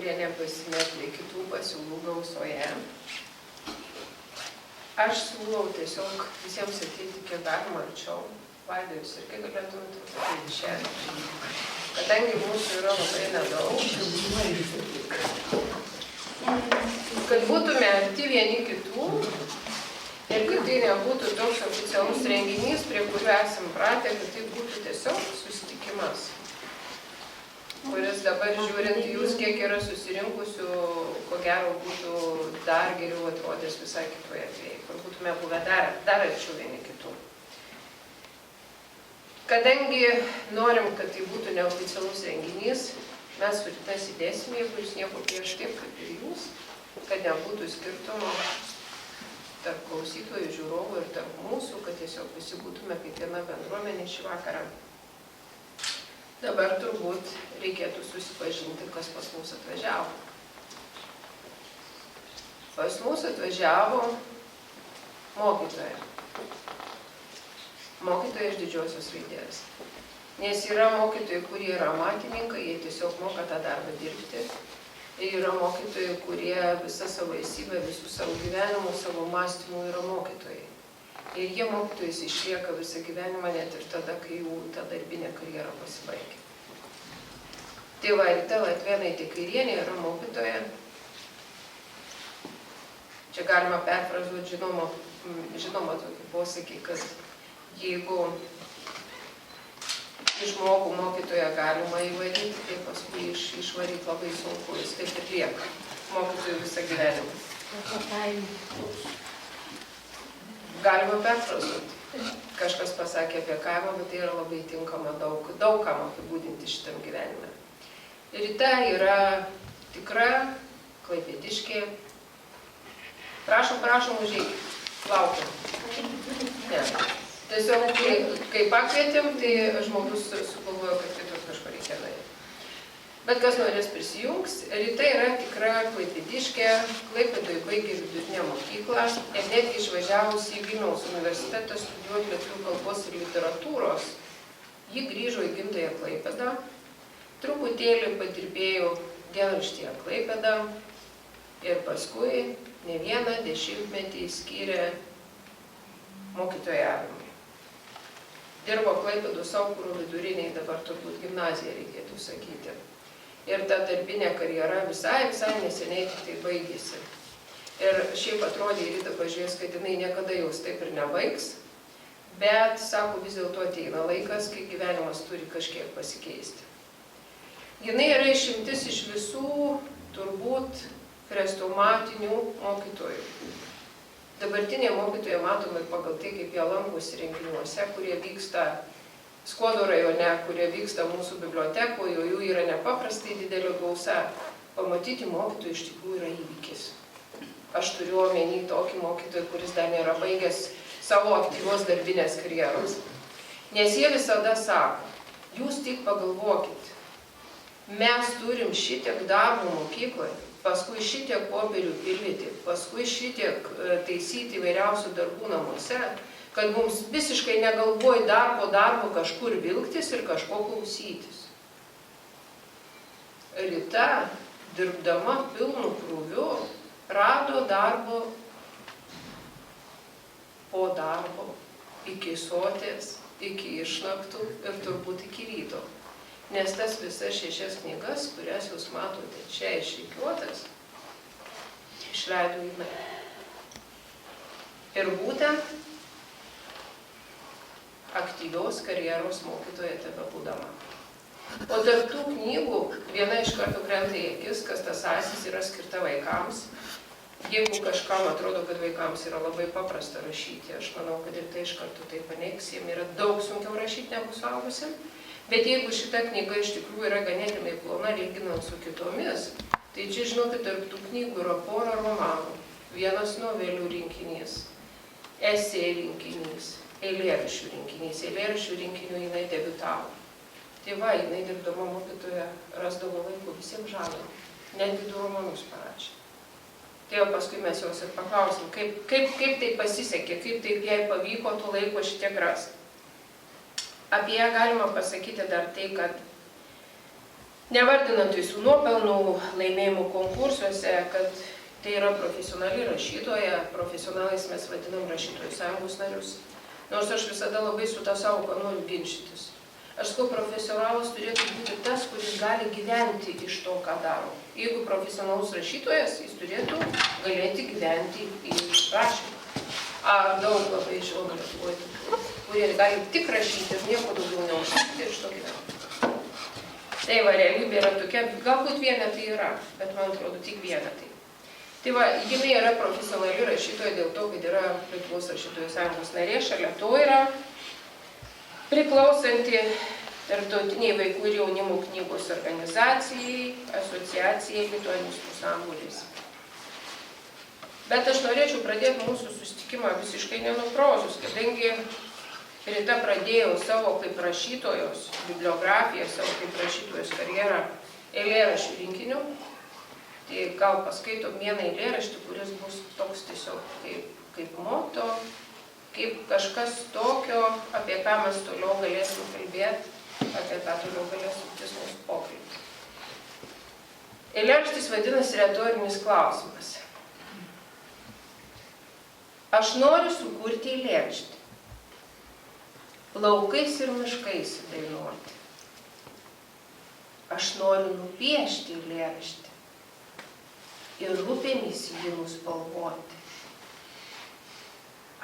kurie nepasimetė kitų pasiūlų gausoje. Aš siūlau tiesiog visiems ateiti kiek galima arčiau. Vaida, jūs irgi galėtumėte ateiti šiandien. Kadangi mūsų yra labai nedaug, kad būtume arti vieni kitų ir kad tai nebūtų toks oficialus renginys, prie kuriuo esam pratę, kad tai būtų tiesiog susitikimas, kuris dabar žiūrint jūs, kiek yra susirinkusių, ko gero būtų dar geriau atrodęs visai kitoje erdvėje, kur būtume buvę dar arčiau vieni kitų. Kadangi norim, kad tai būtų neoficialus renginys, mes su Rita sėdėsime, jeigu jūs nieko prieš taip, kaip ir jūs, kad nebūtų skirtumo tarp klausytojų, žiūrovų ir tarp mūsų, kad tiesiog visi būtume kaip viena bendruomenė šį vakarą. Dabar turbūt reikėtų susipažinti, kas pas mus atvažiavo. Pas mus atvažiavo mokytoja. Mokytoja iš didžiosios raidės. Nes yra mokytojai, kurie yra amatininkai, jie tiesiog moka tą darbą dirbti. Ir yra mokytojai, kurie visą savo esybę, visų savo gyvenimų, savo mąstymų yra mokytojai. Ir jie mokytojais išlieka visą gyvenimą net ir tada, kai jų ta darbinė karjera pasibaigia. Tai va, Rita Latvėnaitė Kairienė yra mokytoja. Čia galima perfrazuoti žinoma tokį posakį, kad jeigu žmogų mokytoją galima įvaryti, tai paskui išvaryti labai sunku, jis taip ir lieka mokytojų visą gyvenimą. Galima perfrazuoti. Kažkas pasakė apie kaimą, bet tai yra labai tinkama daug kam apibūdinti šitam gyvenime. Rita yra tikra klaipėdiškė. Prašom, užeikit. Laukiam. Ne. Tiesiog, kai pakvietėm, tai žmogus sugalvojo, kad kitur kažko reikia daryti. Bet kas norės prisijungs, Rita yra tikra klaipėdiškė, Klaipėdoje baigė vidurinę mokyklą ir netgi išvažiavusi į Vilniaus universitetą studijuoti lietuvių kalbos ir literatūros, ji grįžo į gimtąją Klaipėdą, truputėlį padirbėjo dienraštyje Klaipėdą ir paskui ne vieną dešimtmetį skyrė mokytojavimui. Dirbo Klaipėdos Saukuro viduriniai, dabar turbūt gimnaziją reikėtų sakyti. Ir ta darbinė karjera visai neseniai tik tai baigėsi. Ir šiaip atrodė, Rita pažiūrės, kad jinai niekada jaus taip ir nebaigs, bet, sako, vis dėlto ateina laikas, kai gyvenimas turi kažkiek pasikeisti. Jinai yra išimtis iš visų, turbūt, chrestomatinių mokytojų. Dabartiniai mokytojai matomi pagal tai, kaip jie lankosi renginiuose, kurie vyksta Skuodo rajone, kurie vyksta mūsų bibliotekoje, jų yra nepaprastai didelė gausa. Pamatyti mokytojų iš tikrųjų yra įvykis. Aš turiu omeny tokį mokytoją, kuris dar nėra baigęs savo aktyvios darbinės karjeros. Nes jie visada sako, jūs tik pagalvokit, mes turim šitiek darbo mokykloje, paskui šitiek popierių pildyti, paskui šitiek taisyti įvairiausių darbų namuose, kad mums visiškai negalvoj darbo kažkur vilktis ir kažko klausytis. Rita, dirbdama pilnu krūviu, rado darbo po darbo, iki sotės, iki išnaktų ir turbūt iki ryto. Nes tas visas 6 knygas, kurias jūs matote čia išrikiuotas, išleido jinai. Ir būtent aktyvios karjeros mokytoja tebebūdama. O tarp tų knygų viena iš karto krenta į akis, kas tas Asis yra skirta vaikams. Jeigu kažkam atrodo, kad vaikams yra labai paprasta rašyti, aš manau, kad ir tai iš karto tai paneigs, jiems yra daug sunkiau rašyti negu suaugusiam. Bet jeigu šita knyga iš tikrųjų yra ganėtinai plona, lyginant su kitomis, tai čia, žinokit, tarp tų knygų yra pora romanų, vienas novelių rinkinys, esė rinkinys, eilėraščių rinkinys. Eilėraščių rinkinių jinai debiutavo. Tai va, jinai dirbdama mokytoja rasdavo laiko visiems žanrų. Netgi 2 romanus parašė. Tai paskui mes jos ir paklausim, kaip tai pasisekė, kaip taip jai pavyko to laiko šitiek rasti. Apie ją galima pasakyti dar tai, kad nevardinant visų nuopelnų, laimėjimų konkursuose, kad tai yra profesionali rašytoja, profesionalais mes vadinam rašytojų sąjungos narius. Nors aš visada labai su tą sąvoką noriu ginčytis. Aš sakau, profesionalas turėtų būti tas, kuris gali gyventi iš to, ką daro. Jeigu profesionalus rašytojas, jis turėtų galėti gyventi iš rašymą. Ar daug labai žinoma Lietuvoje, kurie gali tik rašyti ir nieko daugiau neužsakyti ir iš to gyventi. Tai va, realybė yra tokia, galbūt vienetai yra, bet man atrodo tik vienetai. Tai va, jinai yra profesionali rašytoja dėl to, kad yra Lietuvos rašytojų sąjungos narė, šalia to yra priklausanti Tarptautiniai vaikų ir jaunimo knygos organizacijai, asociacijai lituanistų sambūris. Bet aš norėčiau pradėti mūsų susitikimą visiškai ne nuo prozos, kadangi Rita pradėjo savo kaip rašytojos bibliografiją, savo kaip rašytojos karjerą eilėraščių rinkiniu. Tai gal paskaitom vieną eilėraštį, kuris bus toks tiesiog kaip moto, kaip kažkas tokio, apie ką mes toliau galėsim kalbėti, apie ką toliau galės suktis mūsų pokalbis. Eilėraštis vadinasi retorinis klausimas. Aš noriu sukurti eilėraštį, laukais ir miškais dainuoti. Aš noriu nupiešti eilėraštį ir upėmis jį nuspalvoti.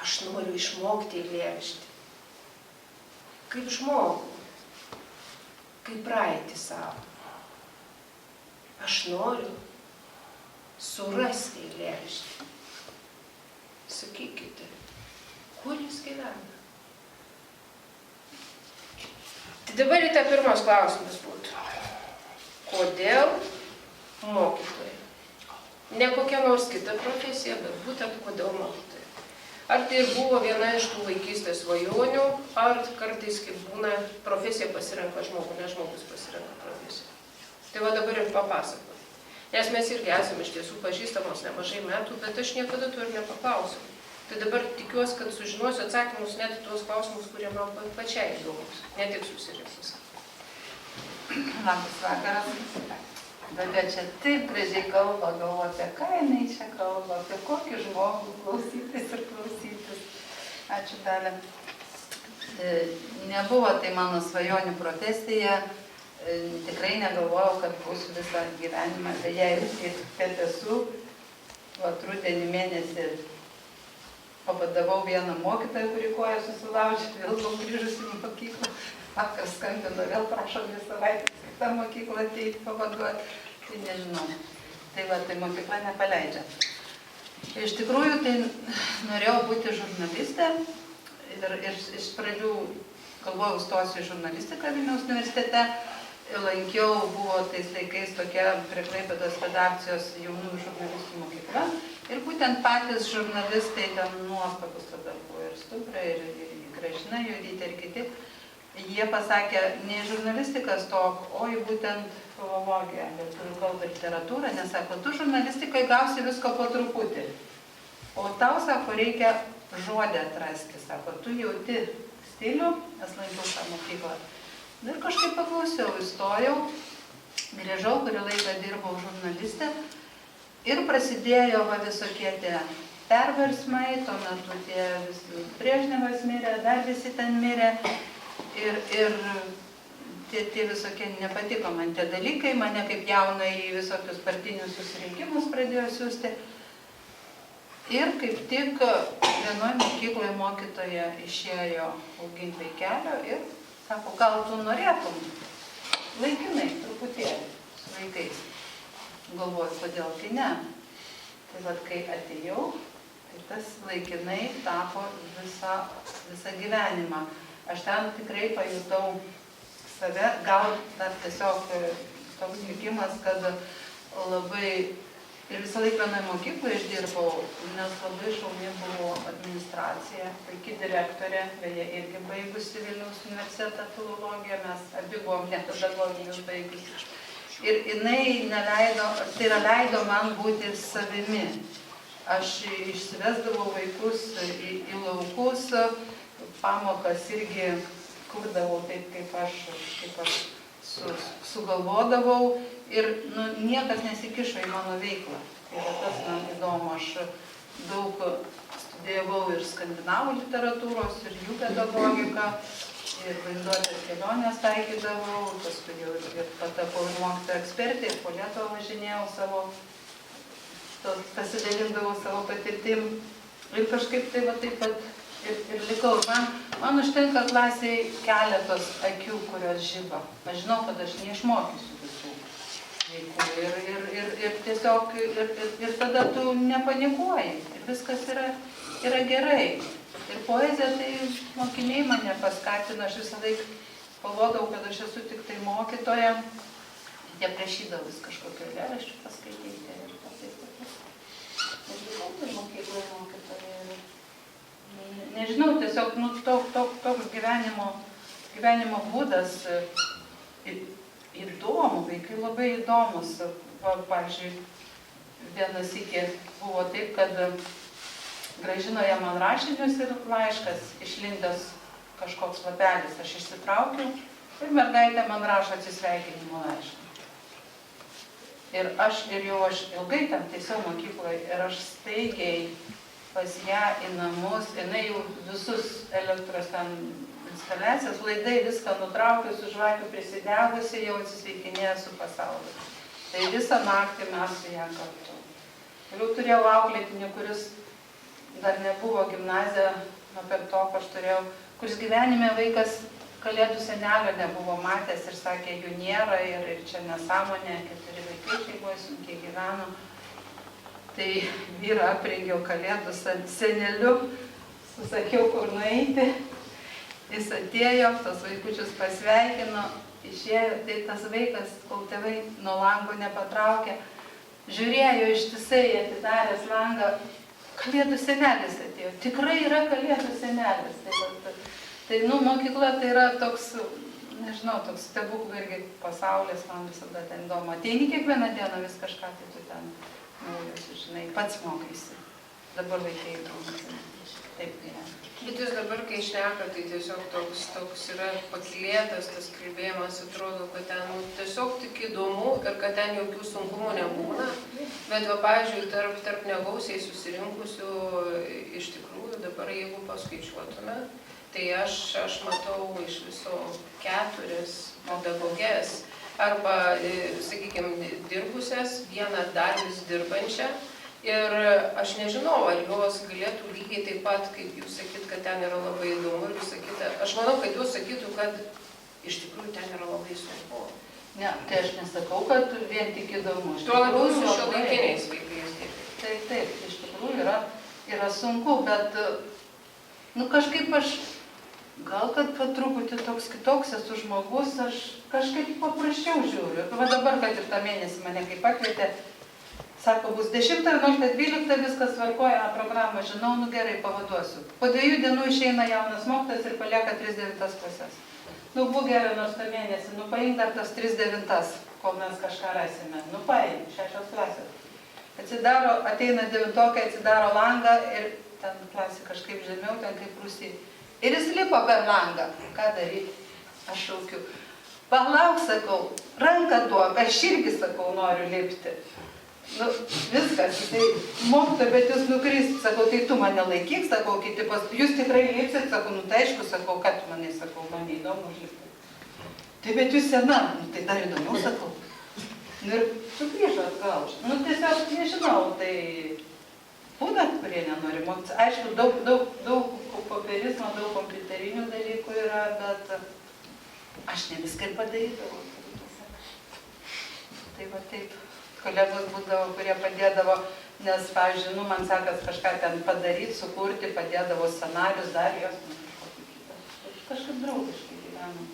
Aš noriu išmokti eilėraštį, kaip žmogų, kaip praeitį savo. Aš noriu surasti eilėraštį. Sakykite, kur jis gyvena? Tai dabar į tą pirmas klausimas būtų. Kodėl mokytoja? Ne kokia nors kita profesija, bet būtent kodėl mokytoja. Ar tai buvo viena iš tų vaikystės svajonių, ar kartais, kaip būna, profesija pasirenka žmogų, ne žmogus pasirenka profesiją. Tai va dabar ir papasakau. Nes mes irgi esame iš tiesų pažįstamos nemažai metų, bet aš niekada to ir nepaklausiau. Tai dabar tikiuosi, kad sužinosiu atsakymus net į tuos klausimus, kurie man pačiai įdomus, ne tik susirinkus. Labas vakaras. Dalia čia taip gražiai kalba, galvo apie ką jinai čia kalba, apie kokį žmogų klausytis ir klausytis. Ačiū, Dalia. Nebuvo tai mano svajonių profesija. Tikrai negalvojau, kad būsiu visą gyvenimą, beje, ir kad esu, rudenį mėnesį pavadavau vieną mokytoją, kuri koją susilaužė, vėl buvau grįžusi į mokyklą, vakar skambino, vėl prašo 2 savaitės į tą mokyklą ateiti pavaduoti, tai nežinau. Tai va, tai mokykla nepaleidžia. Iš tikrųjų, tai norėjau būti žurnalistė ir iš pradžių galvojau, stosiu į žurnalistiką Vilniaus universitete. Lankiau, buvo tais laikais tokia prie Klaipėdos redakcijos jaunų žurnalistų mokykla. Ir būtent patys žurnalistai, ten nuostabus tada buvo ir Stubra, ir Gražina Juodytė ir kiti, jie pasakė, ne žurnalistika stok, o į būtent filologiją, lietuvių kalbą ir literatūrą, nes sako, tu žurnalistikai gausi visko po truputį. O tau, sako, reikia žodį atrasti, sako, tu jauti stilių, nes lankiau tą mokyklą. Ir kažkaip paklausiau, įstojau, grįžau, kurį laiką dirbau žurnalistė ir prasidėjo visokie tie perversmai, tuo metu Brežnevas mirė, dar visi ten mirė ir tie visokie nepatiko man tie dalykai, mane kaip jauną į visokius partinius susirinkimus pradėjo siųsti. Ir kaip tik vienoje mokykloje mokytoja išėjo auginti vaikelio ir sako, gal tu norėtum laikinai truputėlį su vaikais. Galvoju, kodėl kai ne. Tai vat, kai atėjau, tai tas laikinai tapo visą gyvenimą. Aš ten tikrai pajutau save, gal dar tiesiog toks likimas, kad labai ir visą laiką vienoje mokykloje išdirbau, nes labai šauni buvo administracija, puiki direktorė, beje, irgi baigusi Vilniaus universitetą filologiją, mes abi buvom nepedagoginius baigusi. Ir jinai leido man būti savimi. Aš išsivesdavau vaikus į laukus, pamokas irgi kurdavau taip, kaip aš sugalvodavau ir niekas nesikišo į mano veiklą. Tai yra tas man įdomu, aš daug studijavau ir skandinavų literatūros, ir jų pedagogiką, ir vaizduotės kelionės taikydavau, paskui jau ir patapau mokytoja ekspertė, ir po Lietuvą važinėjau savo, pasidalindavau savo patirtim. Ir kažkaip tai va taip pat ir likau. Man užtenka klasėje keletos akių, kurios žiba. Aš žinau, kad aš neišmokysiu visų vaikų. Ir tiesiog, ir tada tu nepanikuoji. Ir viskas yra gerai. Ir poezija, tai mokiniai mane paskatino. Aš visą laiką galvodavau, kad aš esu tik tai mokytoja. Jie prašydavo vis kažkokio eilėraščio paskaityti. Ir taip. Aš buvau tai mokykloje mokytoja. Nežinau, tiesiog toks gyvenimo būdas įdomu, vaikai labai įdomus. Pavyzdžiui, vienas iki buvo taip, kad grąžino jie man rašinius ir laiškas išlindęs kažkoks lapelis. Aš išsitraukiu ir mergaitė man rašo atsisveikinimo laišką. Ir aš ilgai tam tiesiog mokykloje ir aš staigiai pas ją į namus, jinai jau visus elektros instaliacijas, laidai viską nutraukiu, su žvakiu prisidegusi, jau atsisveikinėja su pasauliu. Tai visą naktį mes su ją kartu. Vėliau turėjau auklėtinį, kuris dar nebuvo gimnazija, nuo 5 aš turėjau, kuris gyvenime vaikas Kalėdų senelio nebuvo matęs ir sakė, jų nėra ir čia nesąmonė, 4 vaikai šeimoje sunkiai gyveno. Tai vyrą aprengiau Kalėdų seneliu, susakiau, kur nueiti. Jis atėjo, tos vaikučius pasveikino, išėjo, tai tas vaikas, kol tėvai nuo lango nepatraukė, žiūrėjo ištisai, atidaręs langą, Kalėdų senelis atėjo. Tikrai yra Kalėdų senelis. Tai mokykla tai yra toks, nežinau, toks stebuklų irgi pasaulis, man visada ten įdomu. Ateini kiekvieną dieną vis kažką, tai tu ten naujus, žinai, pats mokaisi. Dabar vaikai įdomu. Taip gyvena. Bet jūs dabar, kai šneka, tai tiesiog toks yra pakilėtas, tas kalbėjimas, atrodo, kad ten tiesiog tik įdomu ir kad ten jokių sunkumų nebūna. Bet, pavyzdžiui, tarp negausiai susirinkusių, iš tikrųjų, dabar jeigu paskaičiuotume, tai aš matau iš viso 4 pedagogės arba, sakykime, dirbusias, vieną dar vis dirbančią. Ir aš nežinau, ar jos galėtų lygiai taip pat, kaip jūs sakyt, kad ten yra labai įdomu ir visą kitą. Aš manau, kad jūs sakytų, kad iš tikrųjų ten yra labai sunku. Ne, tai aš nesakau, kad vien tik įdomu. Tuo labiau su šiuolaikiniais vaikais. Taip, iš tikrųjų yra sunku, bet kažkaip aš, gal kad truputį toks kitoks esu žmogus, aš kažkaip paprasčiau žiūriu. Va dabar, kad ir tą mėnesį mane kaip pakvietė, sako, bus 10, 11, 12, viskas tvarkoja, programą žinau, gerai, pavaduosiu. Po 2 dienų išeina jaunas mokytojas ir palieka 3-9 klasės. Būk gerai nors tą mėnesį, paimk dar tas 3-9, kol mes kažką rasime. Paimk, 6 klasės. Ateina 9-okai, atsidaro langą ir ten klasė kažkaip žemiau, ten kaip Rusijai. Ir jis lipo per langą. Ką daryti? Aš šaukiu. Palauk, sakau, ranką duok, aš irgi, sakau, noriu lipti. Viskas, tai mokytoja, bet jūs nukrist, sakau, tai tu mane laikyk, sakau, kiti jūs tikrai lipsit, sakau, tai aišku, sakau, kad tu manai, sakau, man įdomu užlipti. Tai bet jūs sena, tai dar įdomiau, sakau. Ir sugrįžo atgal. Tiesiog nežinau, tai būna, kurie nenori mokytis. Aišku, daug popierizmo, daug kompiuterinių dalykų yra, bet aš ne viską ir padarydavau. Tai va taip. Kolegos būdavo, kurie padėdavo, nes, pavyzdžiui, man sekas kažką ten padaryti, sukurti, padėdavo scenarius, dar jos, kažkokį kitą. Kažkaip draugiškai gyvenu.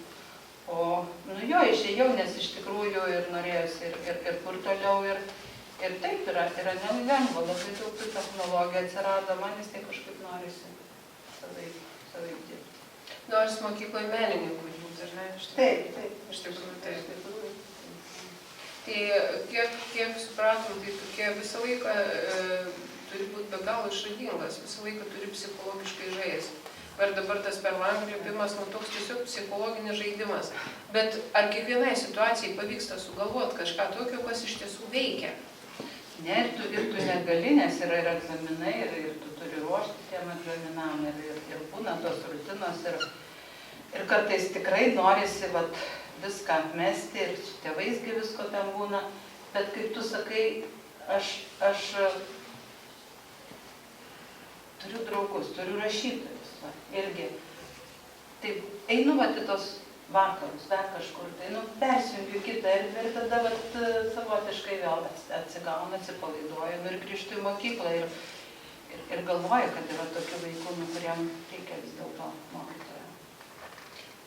O, išėjau, nes iš tikrųjų ir norėjusi ir kur toliau, ir taip yra nelengva, labai daug tų technologijų atsirado, man vis tai kažkaip norisi savaip dirbti. Nors mokykloje menininkų būtų, ar ne? Taip. Iš tikrųjų, taip. Tai kiek supratom, tai tokie visą laiką turi būti be galo išradingas, visą laiką turi psichologiškai žaisti. Ir dabar tas per langą lipimas, toks tiesiog psichologinis žaidimas. Bet ar kiekvienai situacijai pavyksta sugalvoti kažką tokio, kas iš tiesų veikia? Ne, ir tu negali, nes yra ir egzaminai, ir tu turi ruošti tiem egzaminam, ir būna tos rutinos, ir kartais tikrai norisi viską mesti, ir su tėvaisgi visko ten būna, bet kaip tu sakai, aš turiu draugus, turiu rašytojus, irgi. Taip, einu į tos vakarus, dar kažkur, tai persijungiu kitą erdvę ir tada savotiškai vėl atsigaunu, atsipalaiduoju ir grįžtu į mokyklą ir galvoju, kad yra tokių vaikų, kuriem reikia vis dėlto mokytojo.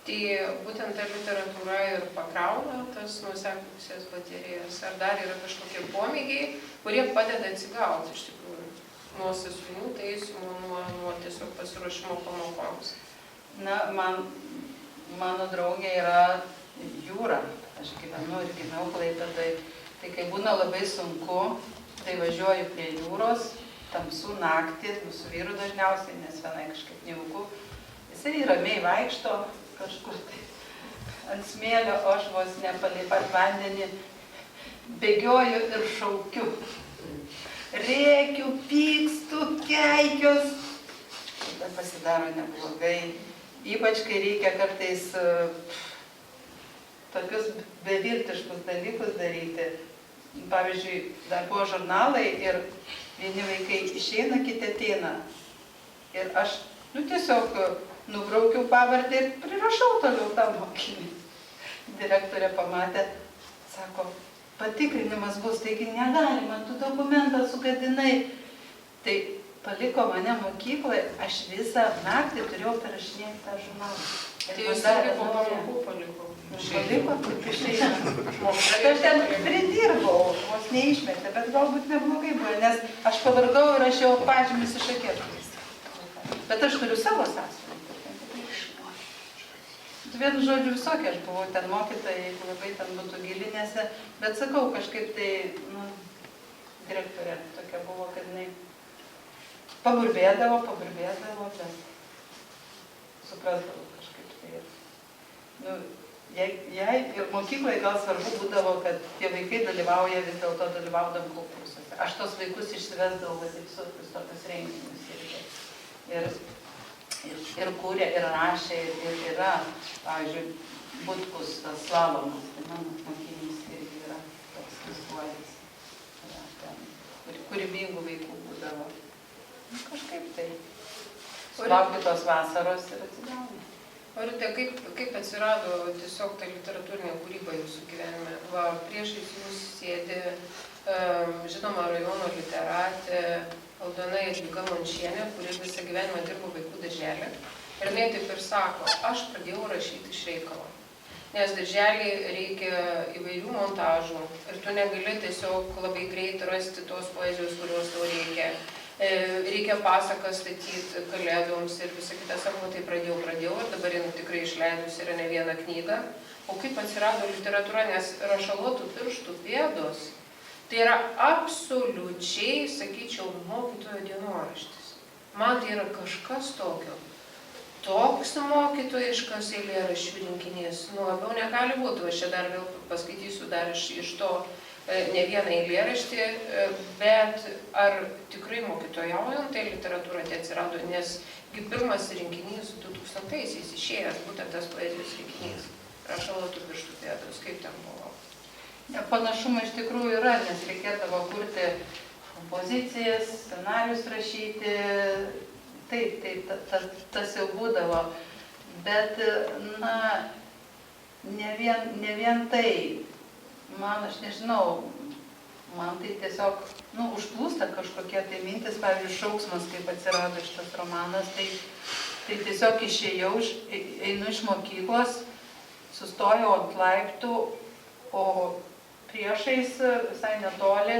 Tai būtent ta literatūra ir pakrauna tas nusekusias baterijas, ar dar yra kažkokie pomėgiai, kurie padeda atsigauti iš tikrųjų nuo sąsiuvinių taisymo, nuo tiesiog pasiruošimo pamokoms? Na, mano draugė yra Jūra, aš gyvenu ir gimiau Klaipėdoj, tai kai būna labai sunku, tai važiuoju prie jūros, tamsų naktį, su vyru dažniausiai, nes vienai kažkaip nejauku, jisai ramiai vaikšto kažkur tai ant smėlio, o aš vos nepalei pat vandenį bėgioju ir šaukiu. Rėkiu, pykstu, keikius. Tada pasidaro neblogai. Ypač, kai reikia kartais tokius beviltiškus dalykus daryti. Pavyzdžiui, dar buvo žurnalai ir vieni vaikai išeina, kiti ateina. Ir aš, tiesiog nubraukiau pavardę ir prirašau toliau tą mokinį. Direktorė pamatė, sako, patikrinimas bus, taigi negalima, tu dokumentą sugadinai. Tai paliko mane mokykloje, aš visą naktį turėjau parašinėti tą žurnalą. Tai jūs irgi po pamokų paliko? Paliko, kaip išeina. Bet aš ten pridirbau, vos neišmetė, bet galbūt neblogai buvo, nes aš pavargau ir aš jau pažymis iš akėtų. Bet aš turiu savo sąsiuvinį. Vienu žodžiu visokie, aš buvau ten mokytoja, jeigu labai ten būtų gilinėse, bet sakau, kažkaip tai, direktorė tokia buvo, kad jinai paburbėdavo, bet suprasdavo kažkaip tai. Jai ir mokyklai gal svarbu būdavo, kad tie vaikai dalyvauja, vis dėlto dalyvaudam konkursuose. Aš tos vaikus išsivesdavau visus tokius renginius ir kūrė, ir rašė, ir yra, pavyzdžiui, Butkus, tas Slalomas, tai mano mokinys irgi yra toks visuolis, kūrybingų vaikų būdavo. Kažkaip tai. Sulaukiu tos vasaros ir atsigaunu. Orite, kaip atsirado tiesiog ta literatūrinė kūryba jūsų gyvenime? Va, priešais jūs sėdi, žinoma, rajono literatė Aldona Jadvyga Mončienė, kuri visą gyvenimą dirbo vaikų darželį. Ir jinai taip ir sako, aš pradėjau rašyti iš reikalo. Nes darželį reikia įvairių montažų ir tu negali tiesiog labai greit rasti tos poezijos, kurios tau reikia. Reikia pasakas statyti kalėdoms ir visą kitą, sako, tai pradėjau ir dabar jinai tikrai išleidus yra ne vieną knygą. O kaip atsirado literatūra, nes rašalotų pirštų pėdos, tai yra absoliučiai, sakyčiau, mokytojo dienoraštis. Man tai yra kažkas tokio. Toks mokytojiškas eilėraščių rinkinys, labiau negali būti. Aš čia dar vėl paskaitysiu dar iš to ne vieną eilėraštį, bet ar tikrai mokytojaujant tai literatūra tai atsirado, nes pirmas rinkinys 2000-aisiais išėjęs, būtent tas poezijos rinkinys, rašalotų pirštų pėdos, kaip ten buvo? Panašumai iš tikrųjų yra, nes reikėdavo kurti kompozicijas, scenarius rašyti, taip, tas jau būdavo, bet, ne vien tai. Man, aš nežinau, man tai tiesiog, užplūsta kažkokie tai mintis, pavyzdžiui, Šauksmas, kaip atsirado šitas romanas, tai tiesiog išėjau, einu iš mokyklos, sustojau ant laiptų, o priešais, visai netoli,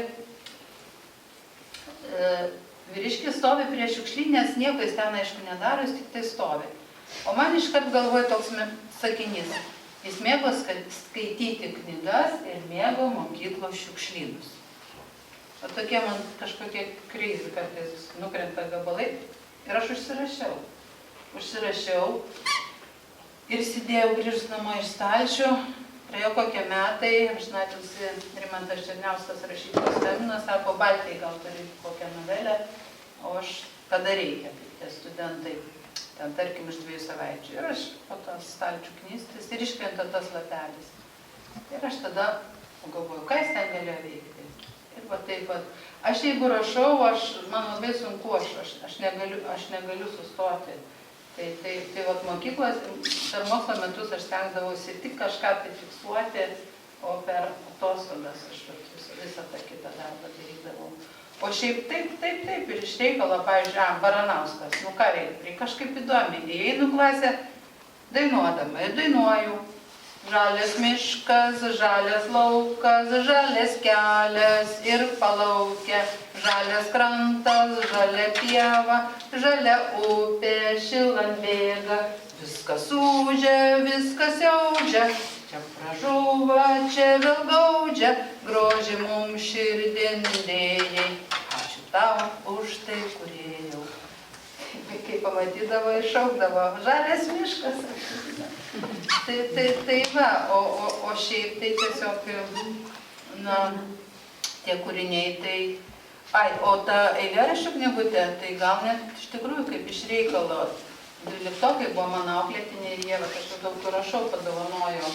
vyriškis stovi prie šiukšlynės, nieko jis ten, aišku, nedaro, jis tik tai stovi. O man iškart galvoja toks sakinys. Jis mėgo skaityti knygas ir mėgo mokyklos šiukšlynus. O tokie man kažkokie kreizi kartais nukrenta gabalai ir aš užsirašiau. užsirašiau ir sėdėjau grįžus namo iš stalčių. Praėjo kokie metai, amžinatilsį Rimantas Černiauskas rašytojas skambino, sako, Baltijai gal turi kokią novelę, o aš kada reikia, kaip tie studentai, ten tarkim iš 2 savaičių. Ir aš po tos stalčių knystis ir iškrenta tas lapelis. Ir aš tada galvoju, ką jis ten galėjo veikti. Ir va taip pat, aš jeigu rašau, man labai sunku, aš negaliu sustoti. Tai vat mokyklos, per mokslo metus aš stengdavausi tik kažką tai fiksuoti, o per atostogas aš visą tą kitą darbą darydavau. O šiaip taip, ir iš reikalo, pavyzdžiui, Baranauskas, nu ką reikia, kažkaip įdomiai, įeinu klasę, dainuodama ir dainuoju. Žalias miškas, žalias laukas, žalias kelias ir palaukia, žalias krantas, žalia pieva, žalia upė, šilant bėga, viskas ūžia, viskas jaučia, čia pražūva, čia vėl gaudžia, grožį mums širdin dėjai, ačiū tau už tai, kūrėjau. Kai pamatydavo, iššaukdavo, žalias miškas. Tai va, o šiaip tai tiesiog, na, tie kūriniai, tai, o ta eilėraščių knygutė, tai gal net iš tikrųjų kaip iš reikalo. 12-okai buvo mano auklėtinė ir jie, aš daug rašau, padovanojo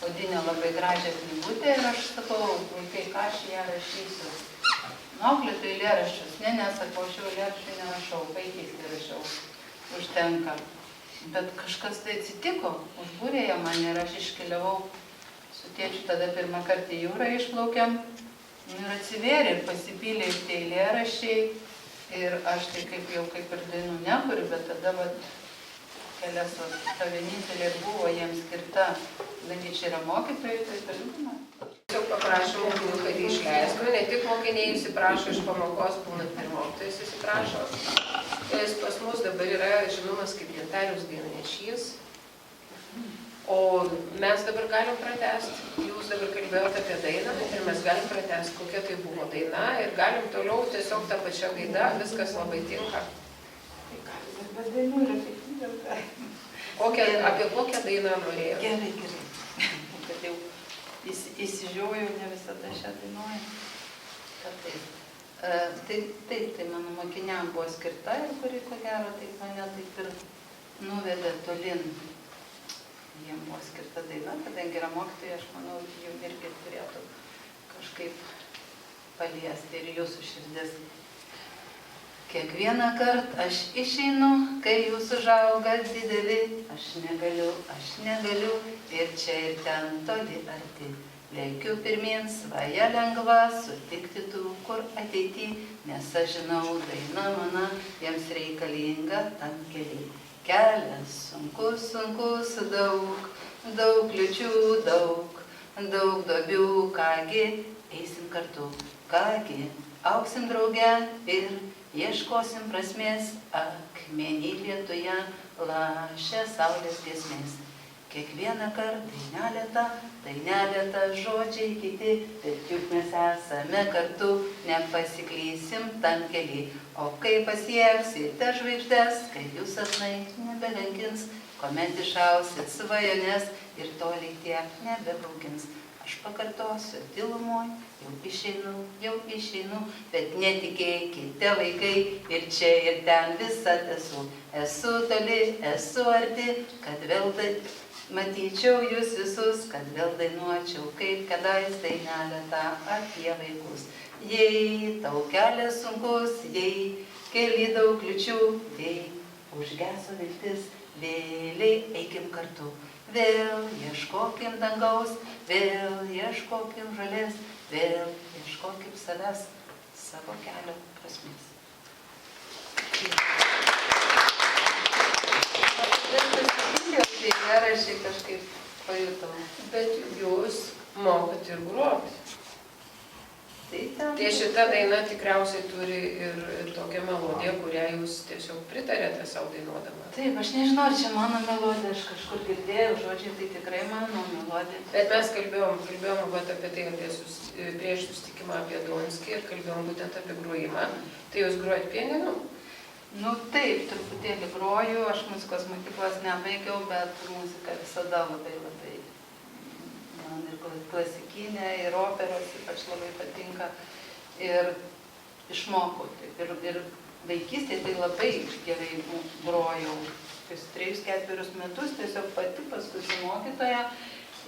odinę labai gražią knygutę ir aš sakau, vaikai, ką aš ją rašysiu. Auklėtų eilėraščius, sakau, aš jau eilėraščių nerašau, vaikystėje rašiau, užtenka. Bet kažkas tai atsitiko, užbūrė man ir aš iškeliavau su tėčiu, tada pirmą kartą į jūrą išplaukiam ir atsivėrė ir pasipylė ir tie eilėraščiai ir aš tai kaip ir dainų nekuriu, bet tada kelias, ta vienintelė buvo jiems skirta, kadangi čia yra mokytojai, tai pirmina. Tiesiog paprašau mokytojų, kad išleistų, ne tik mokiniai įsiprašo iš pamokos, būna ir mokytojas įsiprašo. Jis pas mus dabar yra žinomas kaip Gintariaus dainanešys, o mes dabar galim pratęsti. Jūs dabar kalbėjote apie dainą ir mes galim pratęsti, kokia tai buvo daina ir galim toliau tiesiog tą pačią gaidą, viskas labai tinka. Apie kokią dainą norėjau? Gerai. Kad jau įsižiūrėjau, ne visada šią dainuoju. Tai mano mokiniam buvo skirta ir kuri, ko gero, taip mane taip ir nuvedė tolin. Jiem buvo skirta daina, kadangi yra mokytojai, aš manau, jau irgi turėtų kažkaip paliesti ir jūsų širdis. Kiekvieną kartą aš išeinu, kai jūs užaugat dideli, aš negaliu, ir čia ir ten toli arti. Lėkiu pirmyn, svaja lengva, sutikti tų, kur ateity, nes aš žinau, daina mana, jiems reikalinga tam keliai. Kelias sunkus, daug kliūčių, daug duobių, kągi, eisim kartu, kągi, augsim drauge ir ieškosim prasmės, akmenį lietuje, lašia saulės giesmės. Kiekvieną kartą dainelė ta žodžiai kiti, bet juk mes esame kartu, nepasiklysim tam kely. O kai pasieksite žvaigždes, kai jūs sapnai nebelenkins, kuomet išausit svajones ir toliai tiek nebebraukins. Aš pakartosiu tylumoj, jau išeinu, bet netikėkite vaikai, ir čia ir ten visad esu. Esu toli, esu arti, kad vėl matyčiau jūs visus, kad vėl dainuočiau, kaip kadais dainelę tą apie vaikus. Jei tau kelias sunkus, jei keli daug kliūčių, jei užgeso viltis, vėliai eikim kartu. Vėl ieškokim dangaus, vėl ieškokim žolės, vėl ieškokim savęs, savo kelio prasmės. Tai eilėraščiai kažkaip pajutau. Bet jūs mokat ir groti. Tai šita daina tikriausiai turi ir tokią melodiją, kurią jūs tiesiog pritarėte savo dainuodama. Taip, aš nežinau, ar čia mano melodija, aš kažkur girdėjau, žodžiai tai tikrai mano melodija. Bet mes kalbėjom apie tai, prieš susitikimą apie Donskį ir kalbėjom būtent apie grojimą. Tai jūs grojat pianinu? Nu taip, truputėlį groju, aš muzikos mokyklos nebaigiau, bet muzika visada labai man ir klasikinė, ir operos ypač labai patinka. Ir išmokau taip. Ir vaikystėje tai labai gerai grojau. 3-4 metus tiesiog pati, paskui su mokytoja.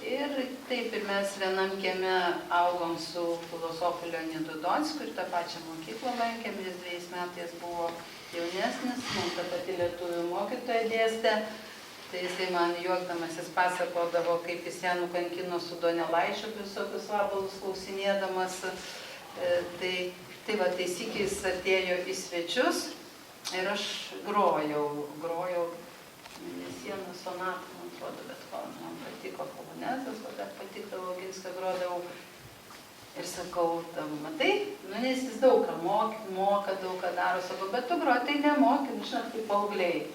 Ir taip, ir mes vienam kieme augom su filosofu Leonidu Donskiu ir tą pačią mokyklą lankėm, jis 2 metais buvo jaunesnis, man ta pati lietuvių mokytoja dėstė, tai jisai man juokdamasis pasakodavo, kaip jis ją nukankino su Donelaičiu visokius vabalus klausinėdamas. Tai va, taisykis atėjo į svečius ir aš grojau mėnesienų sonatą, man atrodo, bet man patiko polonezas, o dar patikdavo Oginskio grodavau. Ir sakau, matai, nes jis daug ką moka, daug ką daro, sako, bet tu groti tai nemoki, žinot, kaip paaugliai.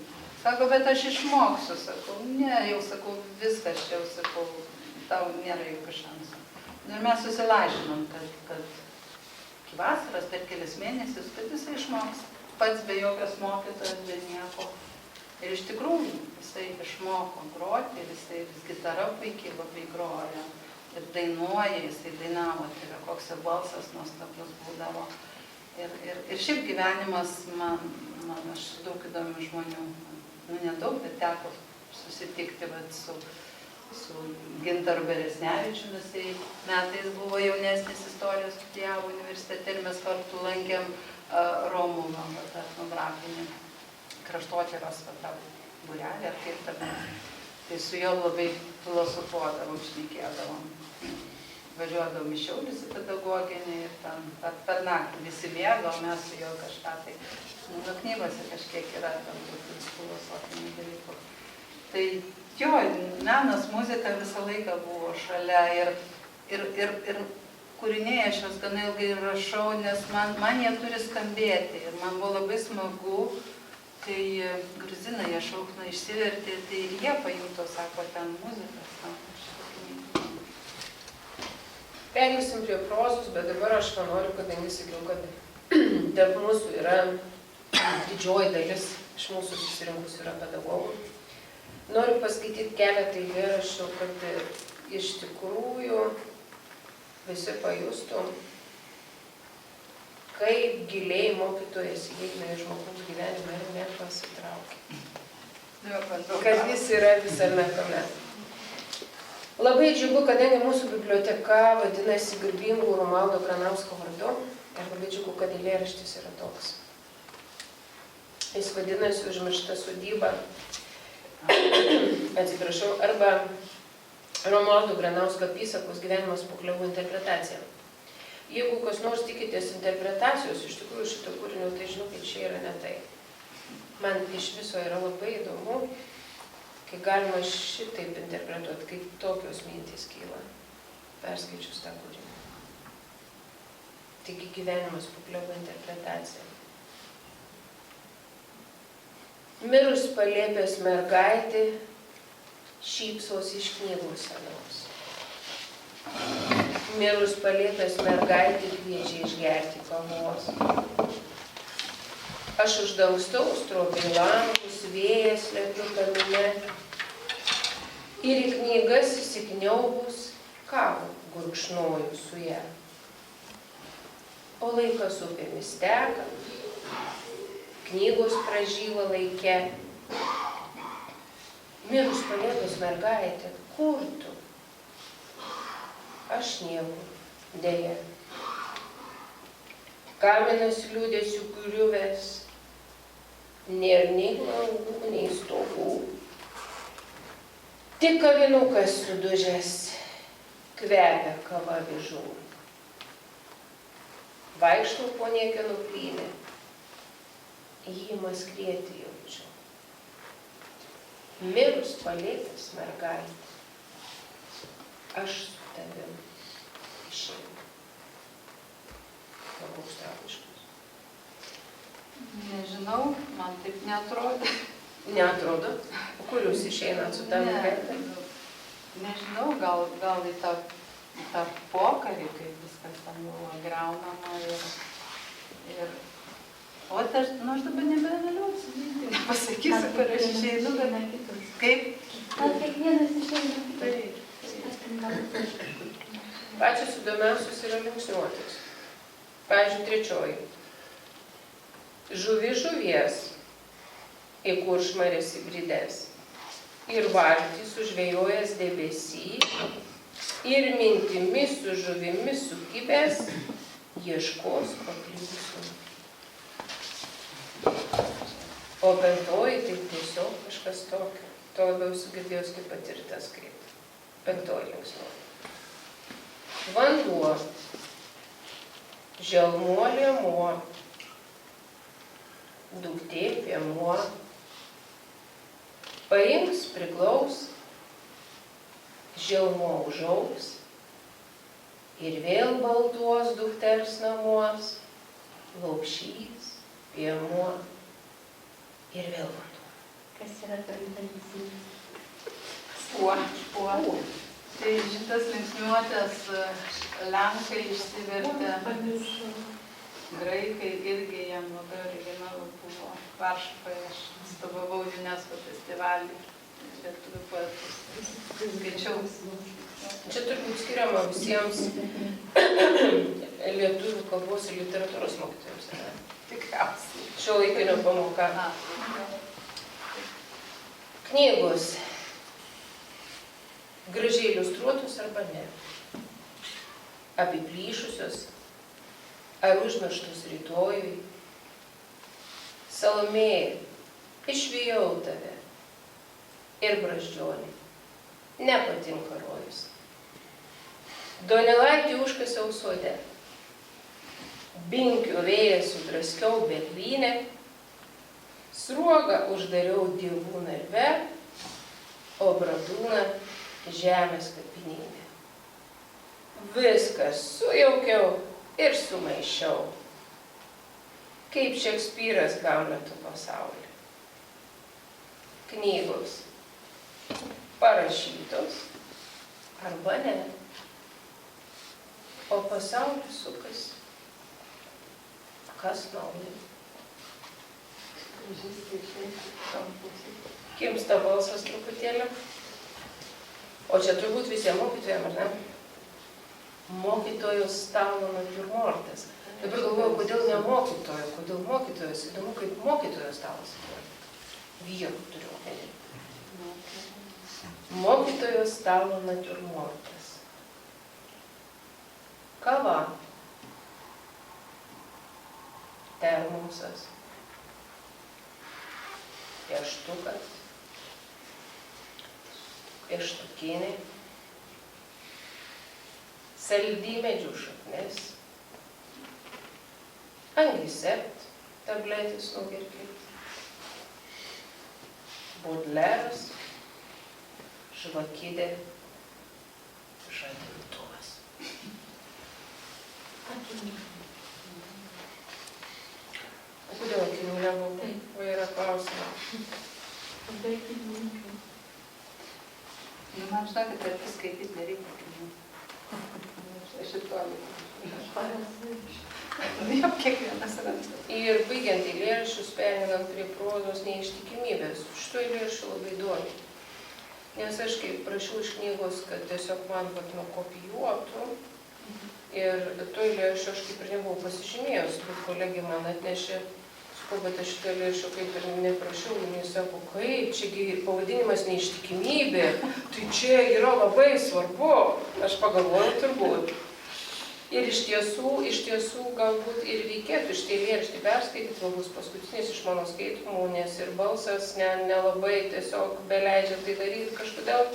Sako, bet aš išmoksiu, sakau, ne, jau sakau, viskas čia, jau sakau, tau nėra jokių šansų. Ir mes susilažinom, kad iki vasaros per kelias mėnesius, kad jisai išmoks, pats be jokios mokytojos, be nieko. Ir iš tikrųjų, jisai išmoko groti, ir jisai vis gitara puikiai labai groja. Ir dainuoja, jisai dainavo, tai yra koks jo balsas nuostabus būdavo. Ir šiaip gyvenimas aš daug įdomių žmonių, nedaug, bet teko susitikti su Gintaru Beresnevičiumi, jisai metais buvo jaunesnis, istorijos studijavo universitete ir mes kartu lankėm Romuvą, etnografinį kraštotyros būrelį, ar kaip tada. Tai su juo labai filosofuodavom, šnekėdavom. Važiuodavom į Šiaulius į pedagoginį ir ten per naktį visi mėgo, mes su juo kažką tai, knygose kažkiek yra tam tokių filosofinių dalykų. Tai jo, menas, muzika visą laiką buvo šalia ir kūriniai aš juos gana ilgai rašau, nes man jie turi skambėti ir man buvo labai smagu, kai gruzinai jie šaukną išsivertė, tai ir jie pajuto, sako, ten muzikas. Perėsim prie prozos, bet dabar aš noriu, kadangi sakiau, kad tarp mūsų yra didžioji dalis iš mūsų susirinkusių yra pedagogų. Noriu paskaityti keletą eilėraščių, kad iš tikrųjų visi pajustų, kaip giliai mokytojas įeina į žmogaus gyvenimą ir nepasitraukia. Kad jis yra visame kame. Labai džiugu, kadangi mūsų biblioteka vadinasi garbingų Romualdo Granausko vardu, ir labai džiugu, kad eilėraštis yra toks. Jis vadinasi Užmiršta sodyba, atsiprašau, arba Romualdo Granausko apysakos Gyvenimas po klevų interpretacija. Jeigu kas nors tikitės interpretacijos iš tikrųjų šito kūrinio, tai žinau, kad čia yra ne tai. Man iš viso yra labai įdomu, kai galima šitaip interpretuoti, kaip tokios mintys kyla, perskaičius tą kūrinį. Taigi Gyvenimas po klevų interpretacija. Mirus palėpės mergaitė šypsos iš knygų senos. Mirus palėpės mergaitė kviečia išgerti kavos. Aš uždangstau stropiai langus, vėjas lietu kamine ir į knygas įsikniaubus kavą gurkšnoju su ja. O laikas upėmis teka, knygos pražyla laike. Mirus palėpės mergaitė, kur tu? Aš niekur, dėja. Kaminas liūdėsių griuvęs, nėr nei langų, nei stogų. Tik kavinukas sudužęs, kvepia kava avižų. Vaikštau po niekieno plynę, jį maskrieti jaučiu. Mirus palėpės mergaitė, aš su tavim išeinu. Labai tragiškas. Nežinau, man taip neatrodo. Neatrodo? O kur jūs išeinat su tą mergaitę? Nežinau, gal į tą pokarį, kai viskas ten buvo griaunama o aš dabar nebevėliausiu, nepasakysiu, kur aš išeinu, bet kaip? Gal kiekvienas išeina. Pačios įdomiausios yra linksniuotės. Pavyzdžiui, trečioji. Žuvi žuvies į kuršmarės įbridęs ir valtį sužvejojęs debesy ir mintimis su žuvimis sukibęs ieškos paklydusių. O penktoji tai tiesiog kažkas tokio. To labiau sugirdėjus kaip patirtas kaip. Penktoji linksniuotė. Vanduo, želmuo liemuo, duktė piemuo, paimks, priglaus, želmuo užaugs ir vėl baltuos dukters namuos, laukšys, piemuo ir vėl vanduo. Kas yra tradicinis? Kuo. Tai šitas linksniuotės lenkai išsivertė, graikai irgi jam labai originalu buvo. Varšuvoje aš atstovavau UNESCO festivalį, lietuvių poetus skaičiau. Čia turbūt skiriama visiems lietuvių kalbos ir literatūros mokytojams. Tikriausiai. Šiuolaikinio pamoka. Knygos. Gražiai iliustruotus arba ne. Apiplyšusios ar užmirštus rytojui. Salomėja, išvijau tave ir brazdžionį. Nepatinka rojus. Donelaitį užkasiau sode. Binkių vėjas sudraskiau Berlyne. Sruogą uždariau dievų narve, o bradūną žemės kapinyne. Viską sujaukiau ir sumaišiau. Kaip Šekspyras gauletų pasaulį. Knygos parašytos arba ne. O pasaulis sukasi. Kas nauja? Kimsta balsas truputėlį. O čia turbūt visiems mokytojams, ar ne? Mokytojos stalo natiurmortas. Dabar galvoju, kodėl ne mokytojo, kodėl mokytojas. Įdomu, kaip mokytojo stalas atrodė. Vyrų turiu omeny. Mokytojo stalo natiurmortas. Kava. Termosas. Pieštukas. Pieštukinė. Saldymedžių šaknis. Angisept, tabletės nuo gerklės. Bodleras, žvakidė, žadintuvas. O kodėl akinių nebuvo? Va yra klausimas. Man žinokit, kad skaityti nereikia akinių. Aš ir to jau kiekvienas randa. Ir baigiant eilėraščius, pereinant prie prozos neištikimybės. Šito eilėraščio labai įdomi. Nes aš kaip prašiau iš knygos, kad tiesiog man nukopijuotų. Ir to eilėraščio aš kaip ir nebuvau pasižymėjus, bet kolegė man atnešė, sakau, bet aš šito eilėraščio kaip ir neprašiau. Jis sako, kaip, čiagi pavadinimas neištikimybė, tai čia yra labai svarbu. Aš pagalvoju turbūt. Ir iš tiesų galbūt ir reikėtų šitą eilėraštį perskaityti, gal bus paskutinis iš mano skaitimų, nes ir balsas nelabai tiesiog beleidžia tai daryti kažkodėl.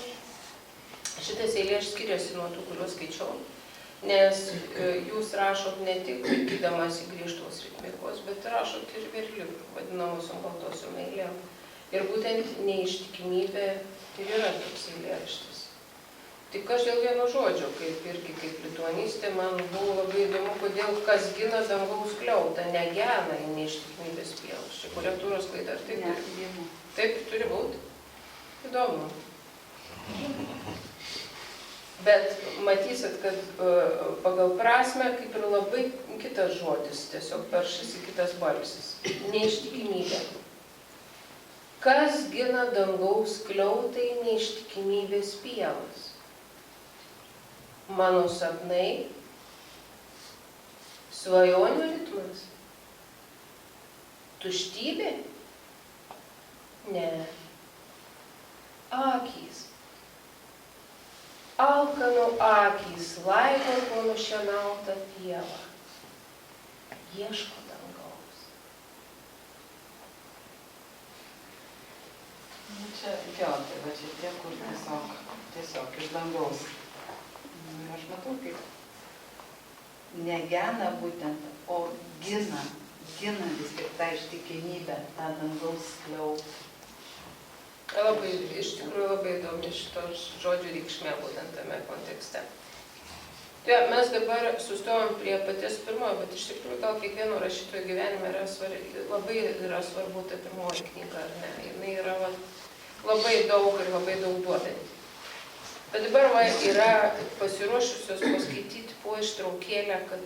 Šitas eilėraštis skiriasi nuo tų, kuriuos skaičiau, nes jūs rašot ne tik laikydamas į griežtos ritmikos, bet rašot ir verliuk, vadinamosiom baltosiom eilėm. Ir būtent neištikimybė ir yra toks eilėraštis. Tik aš dėl vieno žodžio, kaip lituanistė, man buvo labai įdomu, kodėl kas gina dangaus skliautą, negena į neištikimybės pievas. Čia korektūros klaida, ar taip? Taip turi būti. Įdomu. Bet matysit, kad pagal prasme kaip ir labai kitas žodis, tiesiog peršasi kitas balsis. Neištikimybė. Kas gina dangaus skliautai neištikimybės pievas? Mano sapnai, svajonių ritmas, tuštybė? Ne. Akys. Alkano akys laiko po nušienautą pievą. Ieško dangaus. Čia, jo, tai va čia tie, kur tiesiog iš dangaus. Aš matau, kaip negena būtent, o gina vis tik tą ištikimybę, tą dangaus skliautą. Labai, iš tikrųjų labai įdomi šito žodžio reikšmė būtent tame kontekste. Tai mes dabar sustojom prie paties pirmojo, bet iš tikrųjų gal kiekvieno rašytojo gyvenime labai yra svarbu ta pirmoji knyga, ar ne? Jinai yra labai daug ir labai daug duodanti. Bet dabar yra pasiruošusios paskaityti po ištraukėlę, kad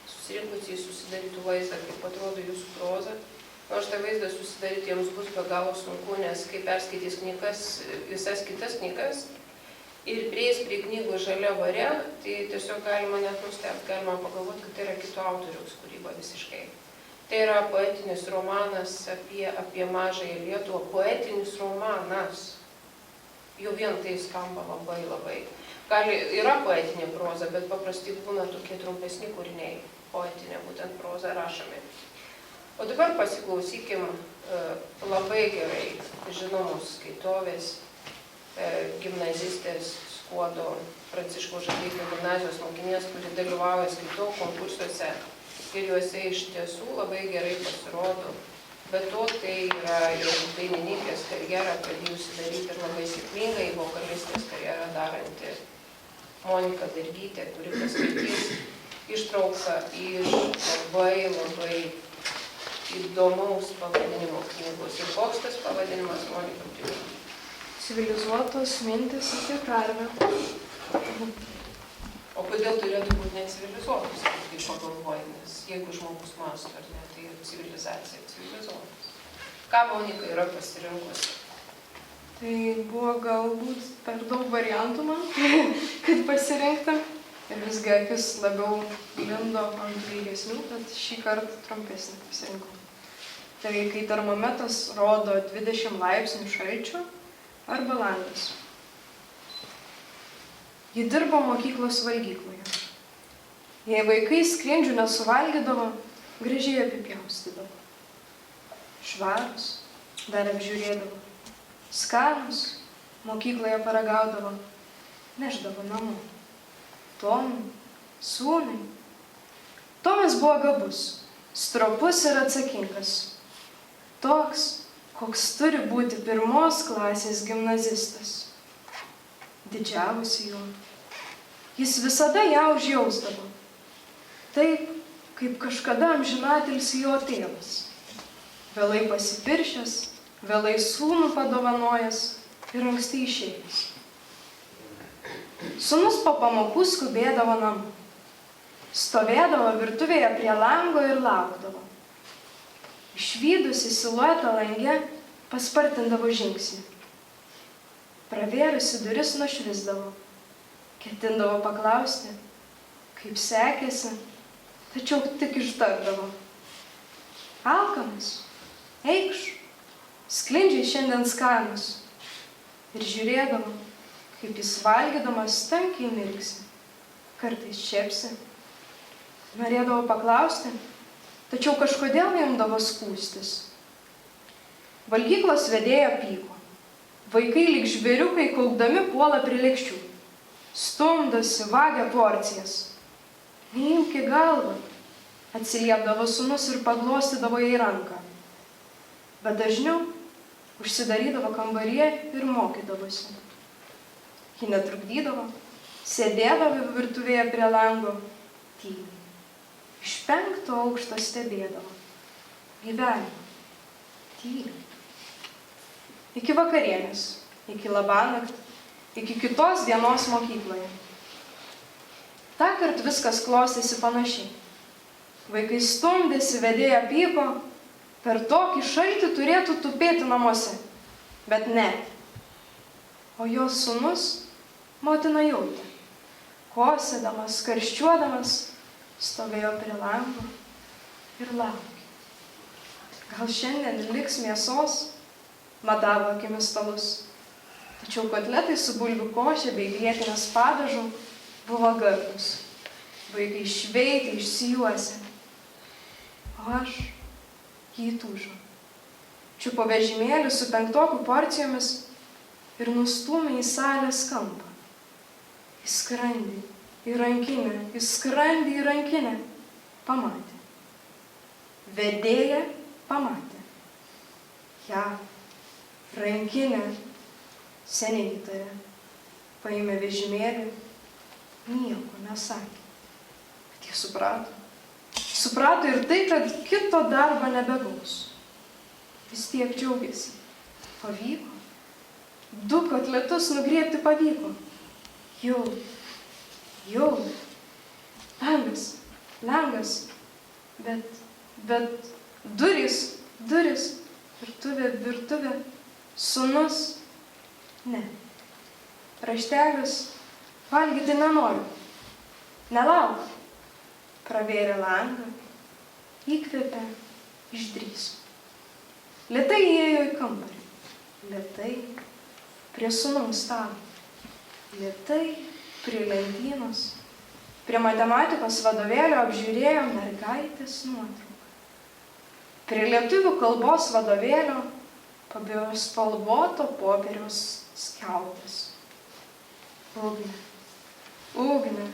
susirinkusiai susidarytų vaizdą, kaip atrodo jūsų proza. Nors tą vaizdą susidaryti jiems bus be galo sunku, nes kai perskaitys knygas, visas kitas knygas ir prieis prie knygų Žalia varia, tai tiesiog galima net nustebti, galima pagalvoti, kad tai yra kito autoriaus kūryba visiškai. Tai yra poetinis romanas apie mažąją Lietuvą, poetinis romanas. Jau vien tai skamba labai. Yra poetinė proza, bet paprastai būna tokie trumpesni kūriniai, poetinė būtent proza rašomi. O dabar pasiklausykim labai gerai žinomos skaitovės, gimnazistės Skuodo Pranciškaus Žakeikio gimnazijos mokinės, kuri dalyvauja skaitovų konkursuose ir juose iš tiesų labai gerai pasirodo. Bet to tai yra ir dainininkės karjerą pradėjusi daryti ir labai sėkmingai vokalistės karjerą daranti Monika Dargytė, kuri paskaitys ištrauką iš labai įdomaus pavadinimo knygos. Ir koks tas pavadinimas, Monika, primena? Civilizuotos mintis apie karvę. O kodėl turėtų būti necivilizuotos, kaip pagalvoji, nes jeigu žmogus mąsto, ar ne, tai civilizacija civilizuotas. Ką Monika yra pasirinkusi? Tai buvo galbūt per daug variantų man, kad pasirinkti. Ir visgi akis labiau lindo ant ilgesnių, bet šį kartą trumpesnį pasirinkau. Tai kai termometras rodo 20 laipsnių šalčio arba langas. Ji dirbo mokyklos valgykloje. Jei vaikai skrandžių nesuvalgydavo, gražiai apipjaustydavo. Švarūs, dar apžiūrėdavo. Skanūs, mokykloje paragaudavo, nešdavo namo. Tomui, sūnui. Tomas buvo gabus, stropus ir atsakingas. Toks, koks turi būti pirmos klasės gimnazistas. Didžiavosi juo. Jis visada ją užjausdavo. Taip, kaip kažkada amžinatilsį jo tėvas. Vėlai pasipiršęs, vėlai sūnų padovanojęs ir anksti išėjęs. Sūnus po pamokų skubėdavo namo. Stovėdavo virtuvėje prie lango ir laukdavo. Išvydusi siluetą lange, paspartindavo žingsnį. Pravėrusi duris nušvisdavo. Ketindavo paklausti, kaip sekėsi, tačiau tik ištardavo. Alkanas, eikš, sklindžiai šiandien skanus. Ir žiūrėdavo, kaip jis valgydamas tankiai mirksi, kartais čepsi. Norėdavo paklausti, tačiau kažkodėl imdavo skūstis. Valgyklos vedėja pyko. Vaikai lyg žvėriukai kaupdami puola prie lėkščių. Stumdosi, vagia porcijas. Neimk į galvą, atsiliepdavo sūnus ir paglostydavo jai ranką. Bet dažniau užsidarydavo kambaryje ir mokydavosi. Ji netrukdydavo, sėdėdavo virtuvėje prie lango, tyliai. Iš 5. aukšto stebėdavo gyvenimą, tyliai. Iki vakarienės, iki labanakt, iki kitos dienos mokykloje. Tąkart viskas klostėsi panašiai. Vaikai stumdėsi, vedėja pyko, per tokį šaltį turėtų tupėti namuose. Bet ne. O jos sūnus motina jautė. Kosėdamas, karščiuodamas, stovėjo prie lango ir laukė. Gal šiandien liks mėsos? Matavo akimis stalus. Tačiau kotletai su bulvių košė bei grietinės padažu buvo gardūs. Vaikai šveitė, išsijuosė. O aš jį tūžau. Čiupo vežimėlį su 5 porcijomis ir nustūmė į salės kampą. Į skrandį, į rankinę, į skrandį, į rankinę. Pamatė. Vedėja pamatė. Ja, rankinę. Seniai įtarė. Paėmė vežimėlį. Nieko nesakė. Bet jie suprato. Suprato ir tai, kad kito darbo nebegaus. Vis tiek džiaugiasi. Pavyko. 2 kotletus nugriebti pavyko. Jau. Langas. Bet durys. Virtuvė. Sūnus. Ne. Raštelis. Valgyti nenoriu. Nelauk. Pravėrė langą. Įkvėpė. Išdrįso. Lėtai įėjo į kambarį. Lėtai prie sūnaus stalo. Lėtai prie lentynos. Prie matematikos vadovėlio apžiūrėjo mergaitės nuotrauką. Prie lietuvių kalbos vadovėlio pabėjo spalvoto popieriaus skiautės. Ugnė.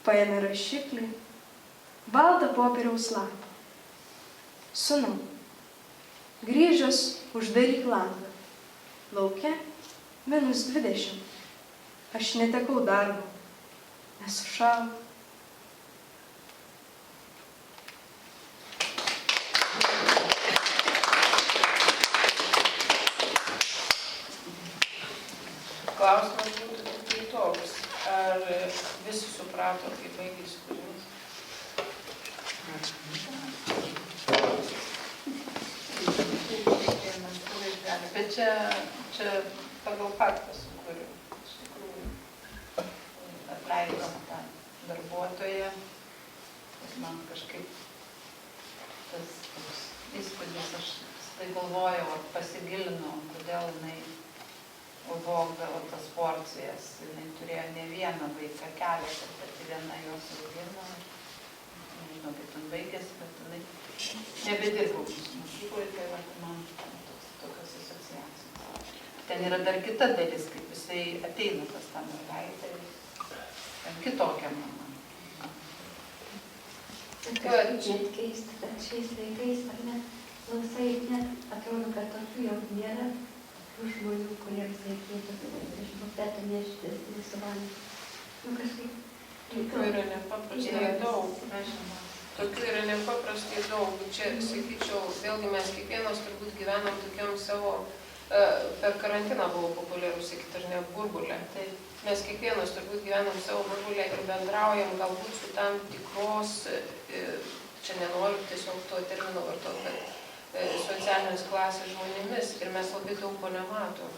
Paėmė rašiklį, baltą popieriaus lapą. Sūnau, grįžęs uždaryk langą. Lauke -20. Aš netekau darbo, nesušau. Klausimas būtų tik tai toks, ar visi suprato, kaip baigėsi kūrinys? Bet čia pagal faktą sukūriau. Iš tikrųjų, atleidom tą darbuotoją. Man kažkaip tas įspūdis, aš tai galvojau, ar pasigilinau, kodėl jinai vogdavo tas porcijas. Jinai turėjo ne vieną vaiką, keletą, pati viena jos augino. Nežinau, kaip ten baigėsi, bet jinai nebedirbau mokykloje, tai va, man tokios asociacijos. Ten yra dar kita dalis, kaip jisai ateina pas tą mergaitę, ten kitokia mama. Net keista, kad šiais laikais, ar ne, visai net atrodo, kad tokių jau nėra, tokių žmonių, kuriems reikėtų iš bufeto neštis visų vanį. Kažkaip... Tokių yra nepaprastai daug. Tokių yra nepaprastai daug. Čia, sakyčiau, vėlgi mes kiekvienas turbūt gyvenam tokiam savo, per karantiną buvo populiaru, sakyti, ar ne, burbulę. Mes kiekvienas turbūt gyvenam savo burbulę ir bendraujam galbūt su tam tikros, čia nenoriu tiesiog to termino vartoti, bet socialinės klasės žmonėmis ir mes labai daug ko nematom.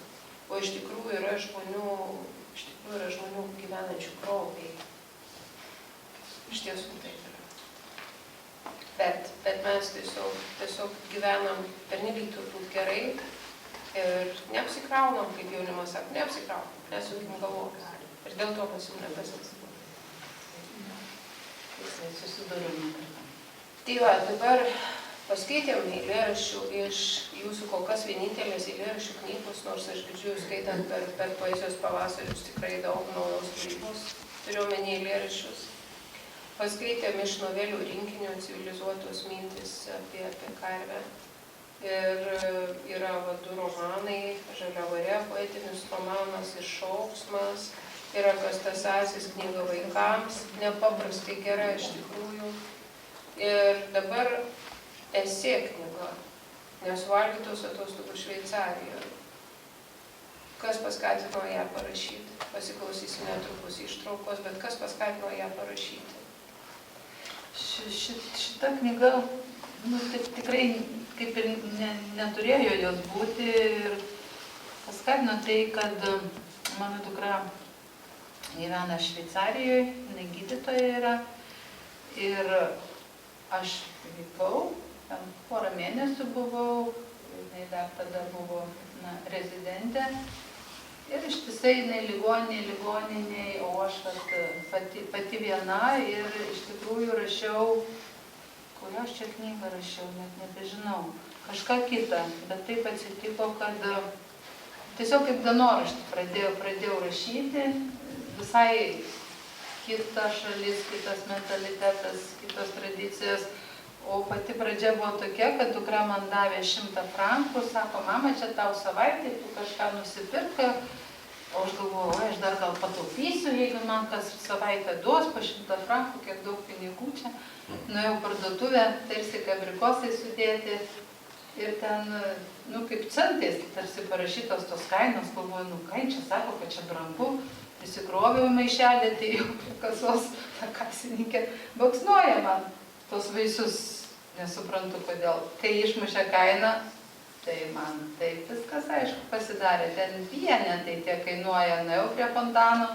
O iš tikrųjų yra žmonių gyvenančių kraupiai. Iš tiesų taip yra. Bet mes tiesiog gyvenam pernelyg turbūt gerai ir neapsikraunam, kaip jaunimas sako, neapsikraunam, nesukim galvos. Ir dėl to mes jau nebesaksim. Tai va, dabar paskaitėm eilėraščių iš jūsų kol kas vienintelės eilėraščių knygos, nors aš girdžiu, skaitant per poezijos pavasarius tikrai daug naujos kūrybos, turiu omeny eilėraščius. Paskaitėm iš novelių rinkinio Civilizuotos mintys apie karvę. Ir yra 2 romanai, Žaliavarė, poetinis romanas ir Šauksmas, yra Kastasasis knyga vaikams, nepaprastai gera iš tikrųjų. Ir dabar esė knyga, Nesuvalgytos atostogų Šveicarijoje. Kas paskatino ją parašyti? Pasiklausysim netrukus ištraukos, bet kas paskatino ją parašyti? Šita knyga, tikrai kaip ir neturėjo jos būti ir paskatino tai, kad mano dukra gyvena Šveicarijoje, jinai gydytoja yra ir aš vykau, ten porą mėnesių buvau, jinai dar tada buvo rezidentė ir ištisai jinai ligoniniai, o aš pati viena ir iš tikrųjų rašiau, kurią aš čia knygą rašiau, net nebežinau, kažką kitą, bet taip atsitiko, kad tiesiog kaip dienoraštį pradėjau rašyti, visai kita šalis, kitas mentalitetas, kitos tradicijos. O pati pradžia buvo tokia, kad dukra man davė 100 frankų, sako, mama, čia tau savaitė, tu kažką nusipirk. O aš galvoju, aš dar gal pataupysiu, jeigu man kas savaitę duos po 100 frankų, kiek daug pinigų čia. Nuėjau parduotuvę, tarsi abrikosai sudėti. Ir ten, kaip centais, tarsi parašytos tos kainos, galvoju, ką čia sako, kad čia brangu. Prisikroviau maišelį, tai jau prie kasos ta kasininkė baksnuoja man tos vaisius, nesuprantu kodėl. Kai išmušė kainą, tai man taip viskas aišku pasidarė. Ten vienetai tiek kainuoja, nuėjau prie fontano,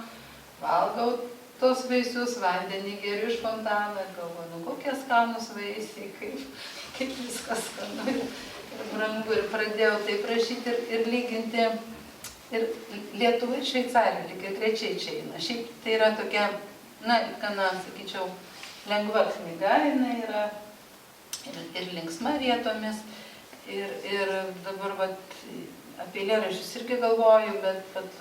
valgau tos vaisius, vandenį geriu iš fontano ir galvoju, kokie skanus vaisiai, kaip viskas skanu ir brangu. Ir pradėjau taip rašyti ir lyginti. Ir Lietuva ir Šveicarija lygiai grečiai čia eina. Šiaip tai yra tokia, gana, sakyčiau, lengva knyga, jinai yra ir linksma vietomis. Ir dabar apie eilėraščius irgi galvoju, bet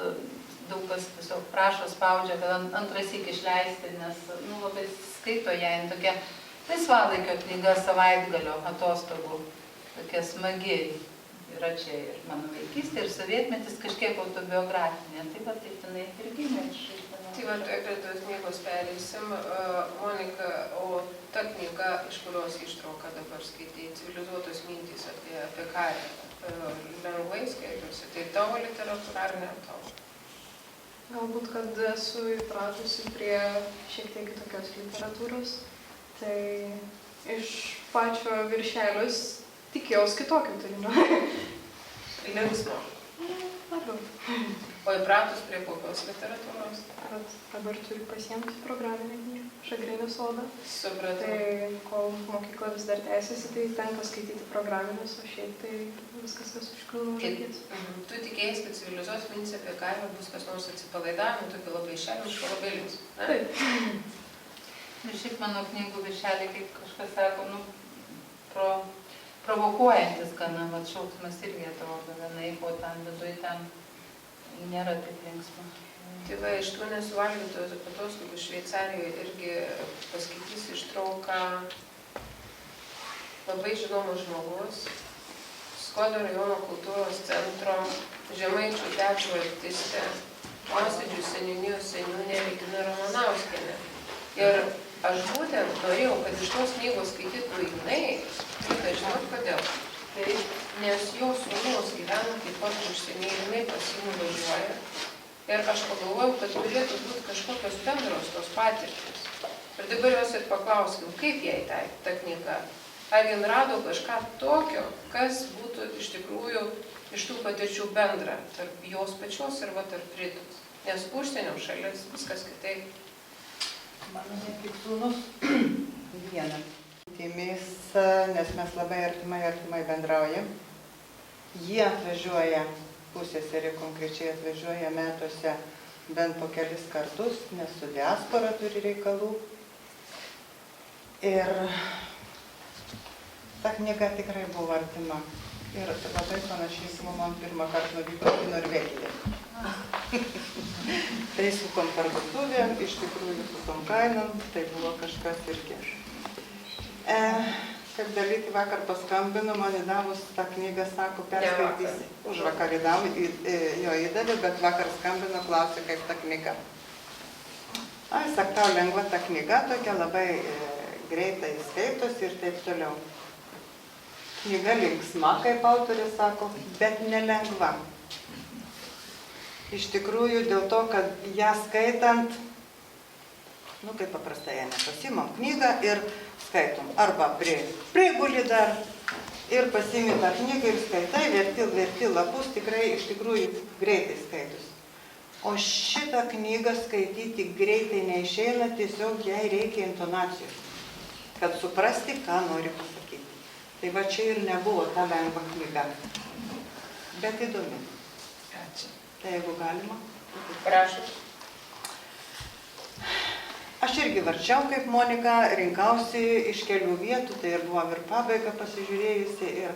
daug kas tiesiog prašo, spaudžia, kad antrąsyk išleisti, nes labai skaito ją, tokia laisvalaikio knyga, savaitgalio atostogų, tokia smagi. Yra čia ir mano vaikystė, ir sovietmetis, kažkiek autobiografinė. Tai taip jinai ir gimė iš šitą. Tai prie tos knygos pereisim. Monika, o ta knyga, iš kurios ištrauką dabar skaitai, Civilizuotos mintys apie karą, lengvai skaitosi. Tai tavo literatūra ar ne tavo? Galbūt, kad esu įpratusi prie šiek tiek kitokios literatūros, tai iš pačio viršelius tikėjaus kitokio turinio. Linksmo. Labiau. O įpratus prie kokios literatūros? Dabar turiu pasiemti programinę knygą, Šagrinį sodą. Supratau. Tai kol mokykla vis dar tęsiasi, tai tenka skaityti programinės, o šiaip tai viskas užkliūna žaidės. Tu tikėjai, kad Civilizuotos mintys apie kaimą bus kas nors atsipalaidavimo, tokia labai šelmiška, labai linksma. Taip. Ir šiaip mano knygų viršeliai, kaip kažkas sako, provokuojantis gana, šauksmas irgi atrodo vienaip, o ten viduje ten nėra taip linksma. Tai va, iš tų nesuvalgytojų atostogų Šveicarijoje irgi paskaitys ištrauką labai žinomas žmogus, Skuodo rajono kultūros centro Žemaičių teatro artistė, Posėdžių seniūnijos seniūnė Regina Ramanauskienė. Ir aš būtent norėjau, kad iš tos knygos skaitytų jinai, tai žinot kodėl? Tai nes jos sūnus gyvena taip pat užsienyje, jinai pas jį nuvažiuoja. Ir aš pagalvojau, kad turėtų būti kažkokios bendros tos patirtis. Ir dabar jos ir paklauskim, kaip jai ta knyga. Ar jin rado kažką tokio, kas būtų iš tikrųjų iš tų patirčių bendra tarp jos pačios ir tarp Ritos. Nes užsienio šalis viskas kitaip. Mano kaip sūnus vienas. Timis, nes mes labai artimai bendraujam. Jie atvažiuoja, pusseserė konkrečiai atvažiuoja metuose bent po kelis kartus, nes su diaspora turi reikalų. Ir ta knyga tikrai buvo artima. Ir labai panašiai su man pirmą kartą nuvyko į Norvegiją. Tai su tom parduotuvėm, iš tikrųjų su tom kainom, tai buvo kažkas irgi. Kaip dalyti, vakar paskambino, man įdavus tą knygą, sako, perskaitys. Už vakar jo įdavė, bet vakar skambino, klausė, kaip ta knyga. Sak, tau lengva ta knyga, tokia labai greitai skaitos ir taip toliau. Knyga linksma, kaip autorė sako, bet nelengva. Iš tikrųjų, dėl to, kad ją skaitant, kaip paprastai ją nepasimam knygą ir skaitom. Arba priguli dar ir pasimi tą knygą ir skaitai, verti lapus, tikrai iš tikrųjų greitai skaitus. O šitą knygą skaityti greitai neišeina, tiesiog jai reikia intonacijos, kad suprasti, ką nori pasakyti. Tai va čia ir nebuvo ta lengva knyga, bet įdomi. Ačiū. Tai jeigu galima. Prašau. Aš irgi varčiau kaip Monika, rinkausi iš kelių vietų, tai ir buvom ir pabaigą pasižiūrėjusi,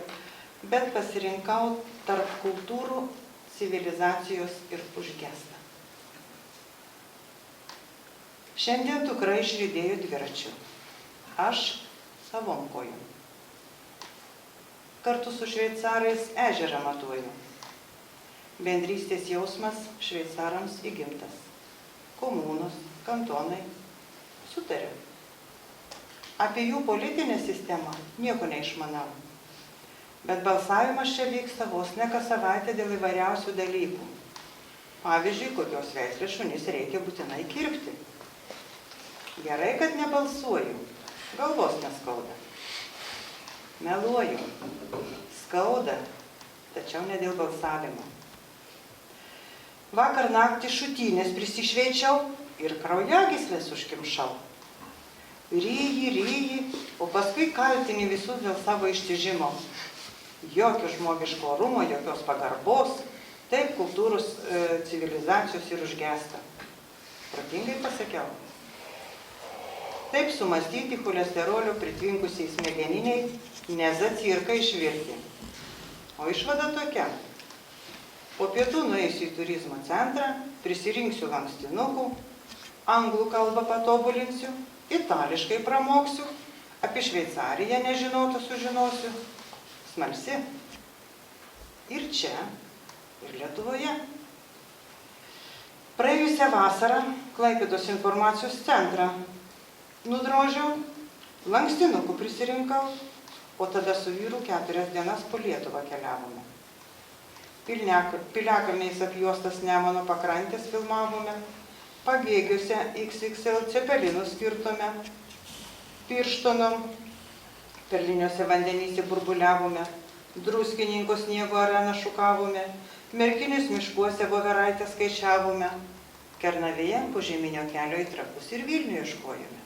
bet pasirinkau tarp kultūrų, civilizacijos ir užgestą. Šiandien dukra išridėjo dviračiu. Aš savom kojom. Kartu su šveicarais ežerą matuoju. Bendrystės jausmas šveicarams įgimtas. Komunos, kantonai sutarė. Apie jų politinę sistemą nieko neišmanau. Bet balsavimas čia vyksta vos ne kas savaitę dėl įvairiausių dalykų. Pavyzdžiui, kokios veislės šunis reikia būtinai kirpti. Gerai, kad nebalsuoju. Galvos neskauda. Meluoju. Skauda, tačiau ne dėl balsavimo. Vakar naktį šutynės prisišveičiau ir kraujagyslės užkimšau. Ryji, o paskui kaltini visus dėl savo ištižimo. Jokio žmogiško orumo, jokios pagarbos, taip kultūros, civilizacijos ir užgesta. Protingai pasakiau. Taip sumastyti cholesterolio pritvinkusiai smegeniniai, neza cirka išvirti. O išvada tokia. Po pietų nueisiu į turizmo centrą, prisirinksiu lankstinukų, anglų kalbą patobulinsiu, itališkai pramoksiu, apie Šveicariją nežinotą sužinosiu. Smalsi. Ir čia, ir Lietuvoje. Praėjusią vasarą Klaipėdos informacijos centrą nudrožiau, lankstinukų prisirinkau, o tada su vyru 4 dienas po Lietuvą keliavome. Piliakalniais apjuostas Nemuno pakrantės filmavome, Pagėgiuose XXL cepelinus skirtome, Pirštonom, Perliniuose vandenyse burbuliavome, Druskininko sniego areną šukavome, Merkinės miškuose voveraitę skaičiavome, Kernavėje požeminio kelio į Trakus ir Vilnių ieškojome.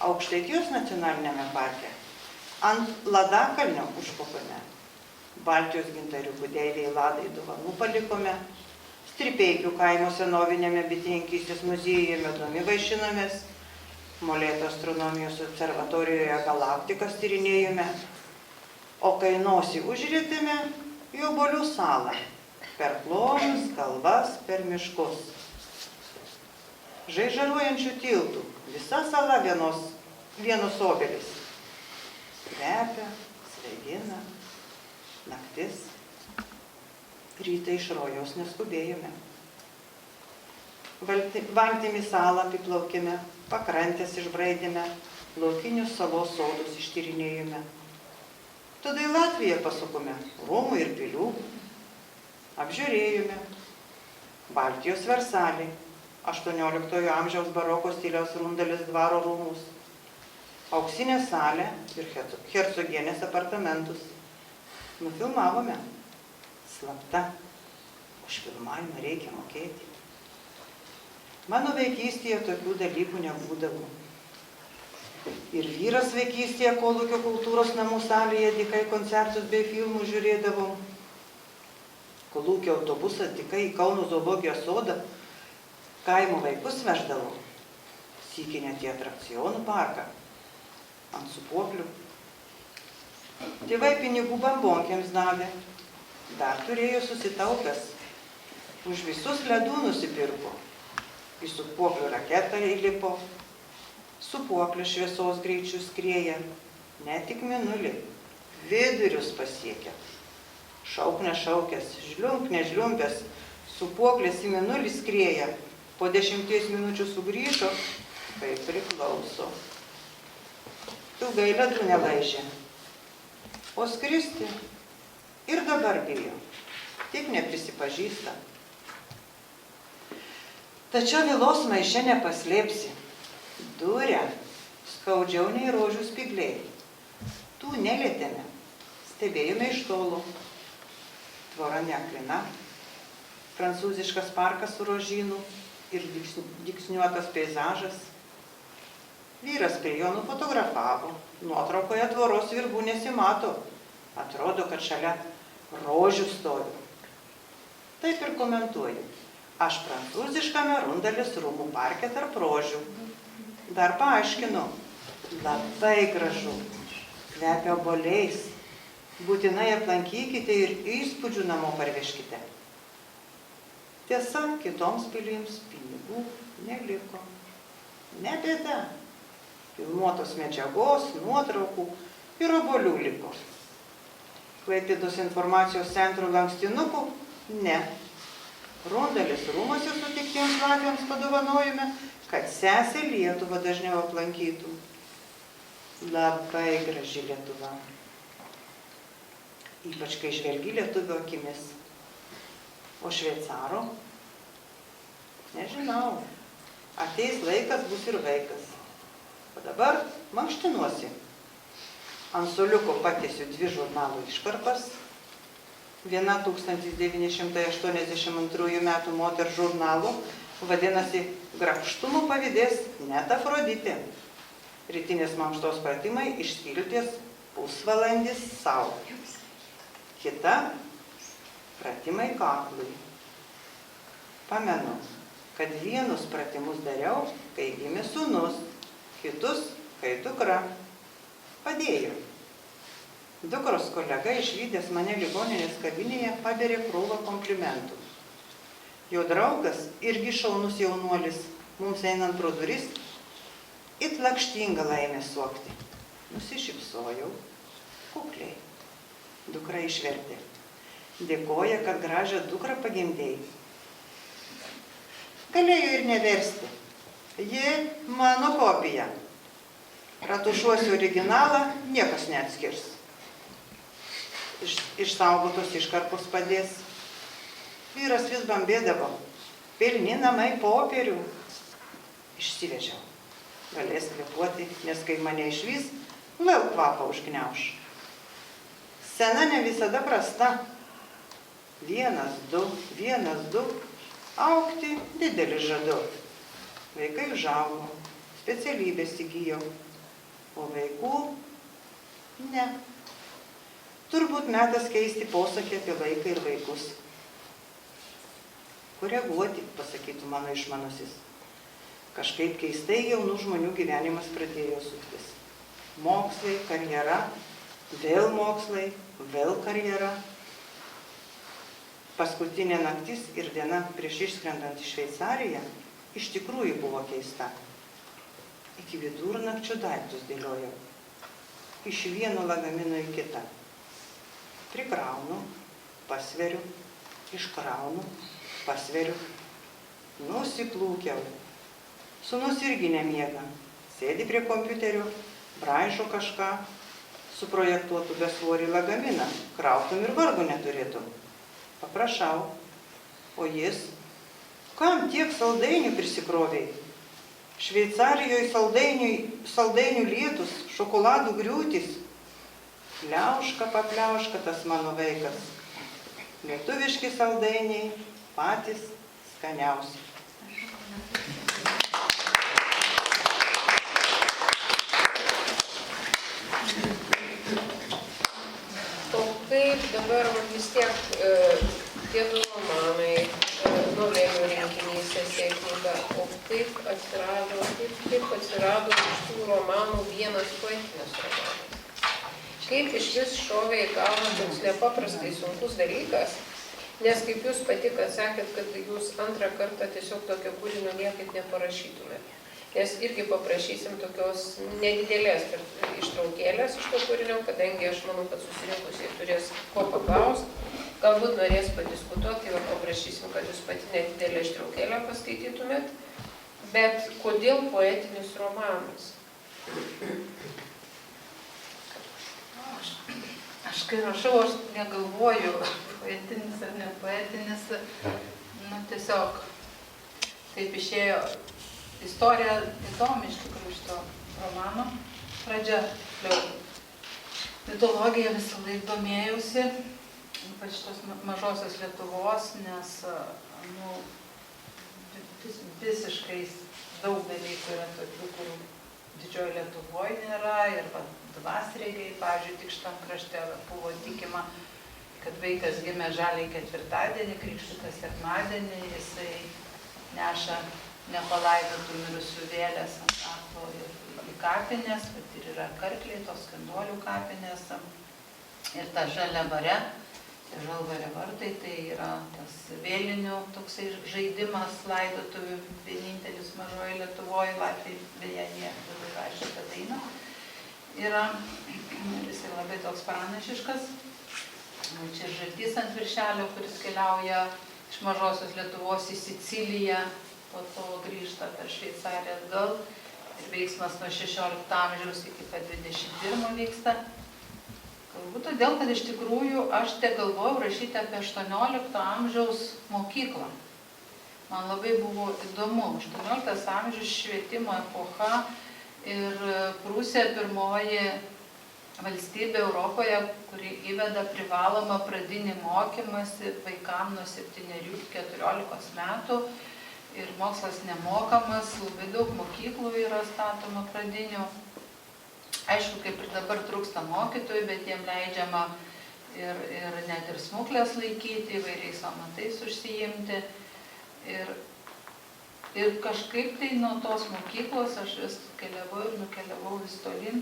Aukštaitijos nacionalinėme parke ant Ladakalnio užkopome. Baltijos gintariukų deivei Ladai dovanų palikome. Stripeikių kaimo senovinėme bitininkystės muziejuje medumi vaišinomės. Molėtų astronomijos observatorijoje galaktikas tyrinėjome. O kai nosį užrietėme, į Obuolių salą. Per klonus, kalvas, per miškus. Žaižaruojančių tiltų. Visa sala vienos obelis. Kvepia, svaigina, naktis. Rytą iš rojaus neskubėjome. Valtimi salą apiplaukėme, pakrantės išbraidėme, laukinius salos sodus ištyrinėjome. Tada į Latviją pasukome, rūmų ir pilių. Apžiūrėjome. Baltijos Versalį, 18 amžiaus baroko stiliaus Rundalis dvaro rūmus, Auksinę salę ir hercogienės apartamentus. Nufilmavome. Slapta. Už filmavimą reikia mokėti. Mano vaikystėje tokių dalykų nebūdavo. Ir vyras vaikystėje Kolūkio kultūros namų salėje dykai koncertus bei filmų žiūrėdavom. Kolūkio autobusas dykai į Kauno zoologijos sodą kaimo vaikus veždavo. Sykį net į atrakcionų parką. Ant sūpuoklių. Tėvai pinigų bambonkiams davė. Dar turėjo susitaupęs. Už visus ledų nusipirko. Į sūpuoklių raketą įlipo. Sūpuoklio šviesos greičių skrieja. Ne tik minulį. Vidurius pasiekia. Šauk nešaukęs, žliump nežliumpęs. Sūpuoklės į minulį skrieja. Po 10 minučių sugrįžo, kaip priklauso. Ilgai ledų nelaižė. O skristi ir dabar bijo. Tik neprisipažįsta. Tačiau vilos maiše nepaslėpsi. Duria skaudžiau nei rožių spygliai. Tų nelietėme, stebėjome iš tolo. Tvora neaklina, prancūziškas parkas su rožynu ir dygsniuotas peizažas. Vyras prie jo nufotografavo. Nuotraukoje tvoros virbų nesimato. Atrodo, kad šalia rožių stovi. Taip ir komentuoju. Aš prancūziškame Rundalis rūmų parke tarp rožių. Dar paaiškinu. Labai gražu. Kvepia obuoliais. Būtinai aplankykite ir įspūdžių namo parvežkite. Tiesa, kitoms pilims pinigų neliko. Ne bėda. Filmuotos medžiagos, nuotraukų ir obuolių liko. Klaipėdos informacijos centro lankstinukų? Ne. Rundalis rūmuose sutiktiems latviams padovanojome, kad sesė Lietuvą dažniau aplankytų. Labai graži Lietuva. Ypač kai žvelgi lietuvio akimis. O šveicaro? Nežinau. Ateis laikas, bus ir vaikas. O dabar mankštinuosi. Ant suoliuko patiesiu 2 žurnalų iškarpas. Viena 1982 metų moters žurnalų vadinasi Grakštumo pavydės net Afroditė. Rytinės mankštos pratimai iš skilties pusvalandis sau. Kita pratimai kaklui. Pamenu, kad vienus pratimus dariau, kai gimė sūnus, kitus, kai dukra. Padėjo. Dukros kolega išvydęs mane ligoninės kabinėje padarė krūvą komplimentų. Jo draugas, irgi šaunus jaunuolis, mums einant pro duris, it lakštingą laimę suokti. Nusišypsojau, kukliai. Dukra išvertė. Dėkoja, kad gražią dukrą pagimdėjai. Galėjo ir neversti. Ji mano kopija. Ratušuosiu originalą, niekas neatskirs. Išsaugotos iškarpos padės. Vyras vis bambėdavo. Pilni namai popierių. Išsivežiau. Galės kvėpuoti, nes kai mane išvys, vėl kvapą užgniauš. Scena ne visada prasta. 1, 2. Augti didelį žadu. Vaikai užaugo, specialybės įgijo. O vaikų ne. Turbūt metas keisti posakį apie laiką ir vaikus. Koreguoti, pasakytų mano išmanusis. Kažkaip keistai jaunų žmonių gyvenimas pradėjo suktis. Mokslai, karjera, vėl mokslai, vėl karjera. Paskutinė naktis ir diena prieš išskrendant į Šveicariją iš tikrųjų buvo keista. Iki vidurnakčio daiktus dėliojau. Iš vieno lagamino į kitą. Prikraunu, pasveriu, iškraunu, pasveriu. Nusiplūkiau. Sūnus irgi nemiega. Sėdi prie kompiuterio, braižo kažką, suprojektuotų besvorį lagaminą. Krautum ir vargo neturėtum. Paprašau. O jis? Kam tiek saldainių prisikroviai? Šveicarijoje saldainių lietus, šokoladų griūtis. Pliauška, papliauška tas mano vaikas. Lietuviški saldainiai patys skaniausi. O kaip dabar vis tiek tie 2 romanai, novelių rinkinys, esė knyga, o kaip atsirado iš tų romanų vienas poetinis romanas? Kaip iš vis šovė į galvą toks nepaprastai sunkus dalykas, nes kaip jūs pati atsakėt, kad jūs antrą kartą tiesiog tokio kūrinio niekaip neparašytumėt. Nes irgi paprašysim tokios nedidelės ištraukėlės iš to kūrinio, kadangi aš manau, kad susirinkusiai turės ko paklausti, galbūt norės padiskutuoti, ir paprašysim, kad jūs pati nedidelę ištraukėlę paskaitytumėt. Bet kodėl poetinis romanas? Aš kai rašau, aš negalvoju, poetinis ar ne poetinis, tiesiog kaip išėjo istorija įdomi iš tikrųjų šito romano. Pradžia, mitologija visą laiką domėjausi, ypač tos mažosios Lietuvos, nes visiškai daug dalykų yra tokių, kurių didžioji Lietuvoje nėra, ir dvasregiai, pavyzdžiui, tik šitam krašte buvo tikima, kad vaikas gimė žaliai ketvirtadienį, krikštytas sekmadienį, jisai neša nepalaidotų mirusių vėlės ant kaklo ir į kapinės, bet ir yra karkliai, tos Skenduolių kapinės, ir ta Žaliavare, Žalvario vartai, tai yra tas vėlinių toksai žaidimas laidotuvių, vienintelis mažoje Lietuvoje, Latvijai, beje, jie labai rašė tą dainą. Yra jisai labai toks pranašiškas. Čia žaltys ant viršelio, kuris keliauja iš mažosios Lietuvos į Siciliją, po to grįžta per Šveicariją atgal. Ir veiksmas nuo 16 amžiaus iki 21 vyksta. Galbūt todėl, kad iš tikrųjų aš te galvojau rašyti apie 18 amžiaus mokyklą. Man labai buvo įdomu. 18 amžiaus švietimo epocha ir Prūsija pirmoji valstybė Europoje, kuri įveda privalomą pradinį mokymąsi vaikam nuo 7-14 metų. Ir mokslas nemokamas, labai daug mokyklų yra statoma pradinių. Aišku, kaip ir dabar trūksta mokytojų, bet jiem leidžiama ir net ir smuklės laikyti, įvairiais amatais užsiimti. Ir kažkaip tai nuo tos mokyklos aš vis keliavau ir nukeliavau vis tolyn.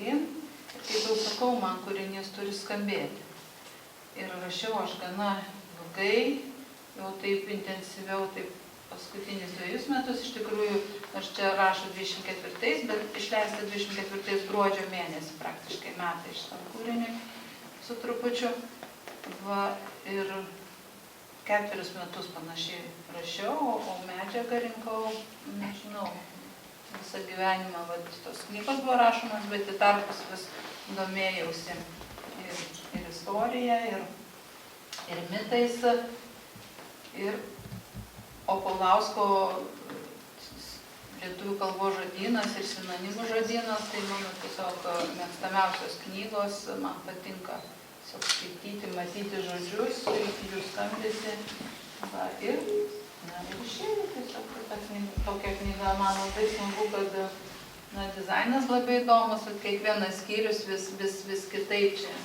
Ir kaip jau sakau, man kūrinys turi skambėti. Ir rašiau aš gana ilgai, jau taip intensyviau, taip paskutinius 2 metus, iš tikrųjų, aš čia rašau 24, bet išleista 24 gruodžio mėnesį, praktiškai metai šitam kūriniui su trupučiu. Ir 4 metus panašiai rašiau, o medžiagą rinkau, nežinau, visą gyvenimą, tos knygos buvo rašomas, bet į tarpus vis domėjausi ir istorija, ir mitais. O Paulausko lietuvių kalbos žodynas ir sinonimų žodynas, tai mano tiesiog mėgstamiausios knygos, man patinka skaityti, matyti žodžius, jų skambėsi. Ir išėjo tiesiog tokia knyga, man labai smagu, kad dizainas labai įdomus, kad kiekvienas skyrius vis kitaip čia,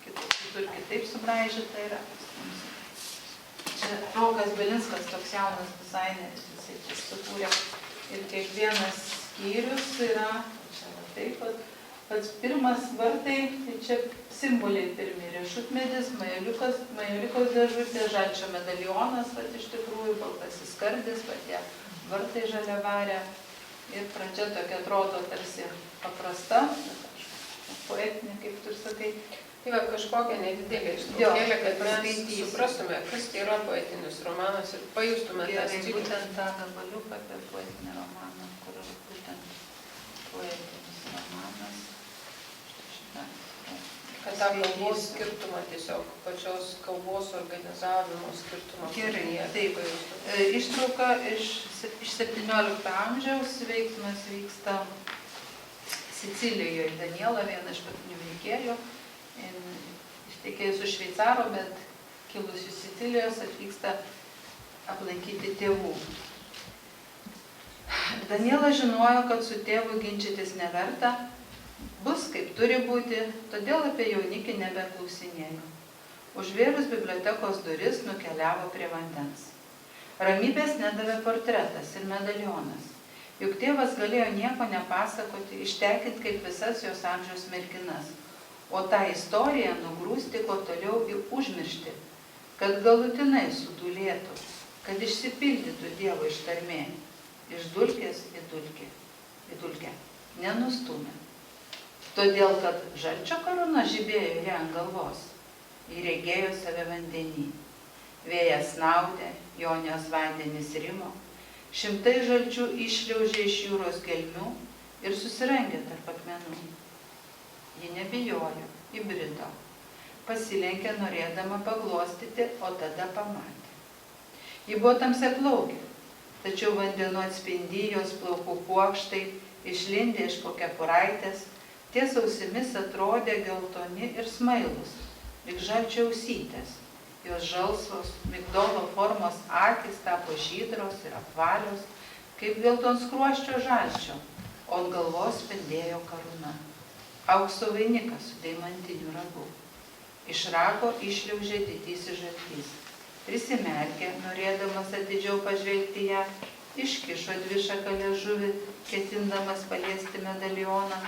kitur kitaip subraižyta yra. Čia Rokas Belinskas, toks jaunas dizaineris, jisai čia sukūrė. Ir kiekvienas skyrius yra, čia taip, pats pirmas vartai, tai čia simboliai pirmi, riešutmedis, majolikos dėžutė, žalčio medalionas, iš tikrųjų, baltasis skardis, tie vartai Žaliavarė. Ir pradžia tokia atrodo tarsi paprasta, poetinė, kaip tu ir sakai. Tai va, kažkokia nedidelė ištraukėlė, kad mes suprastume, kas tai yra poetinis romanas ir pajustume tą stilių. Būtent tą gabaliuką apie poetinį romaną, kur būtent poetinis romanas. Kad tą kalbos skirtumą tiesiog, pačios kalbos organizavimo skirtumą. Gerai, taip. Ištrauka iš 17 amžiaus, veiksmas vyksta Sicilijoje. Daniela, viena iš pagrindinių veikėjų, ištekėjus už šveicaro, bet kilus iš Sicilijos atvyksta aplankyti tėvų. Daniela žinojo, kad su tėvu ginčytis neverta, bus kaip turi būti, todėl apie jaunikį nebeklausinėjo. Užvėrus bibliotekos duris nukeliavo prie vandens. Ramybės nedavė portretas ir medalionas. Juk tėvas galėjo nieko nepasakoti, ištekint kaip visas jos amžiaus merginas, o tą istoriją nugrūsti kuo toliau į užmirštį, kad galutinai sudulėtų, kad išsipildytų Dievo ištarmė, iš dulkės į dulkę, nenustūmė. Todėl, kad žalčio karūna žibėjo ją ant galvos, ji regėjo save vandenį. Vėjas snaudė, Jonijos vandenys rimo, šimtai žalčių iššliaužė iš jūros gelmių ir susirangė tarp akmenų. Ji nebijojo, įbrido, pasilenkė norėdama paglostyti, o tada pamatė. Ji buvo tamsiaplaukė, tačiau vandenų atspindy jos plaukų kuokštai, išlindę iš po kepuraitės, ties ausimis atrodė geltoni ir smailūs, lyg žalčio ausytės. Jos žalsvos, migdolo formos akys tapo žydros ir apvalios, kaip geltonskruosčio žalčio, o ant galvos spindėjo karūna. Aukso vainikas su deimantiniu ragu. Iš rago išliaužė didysis žaltys. Prisimerkė, norėdamas atidžiau pažvelgti ją, iškišo dvišaką liežuvį, ketindamas paliesti medalioną,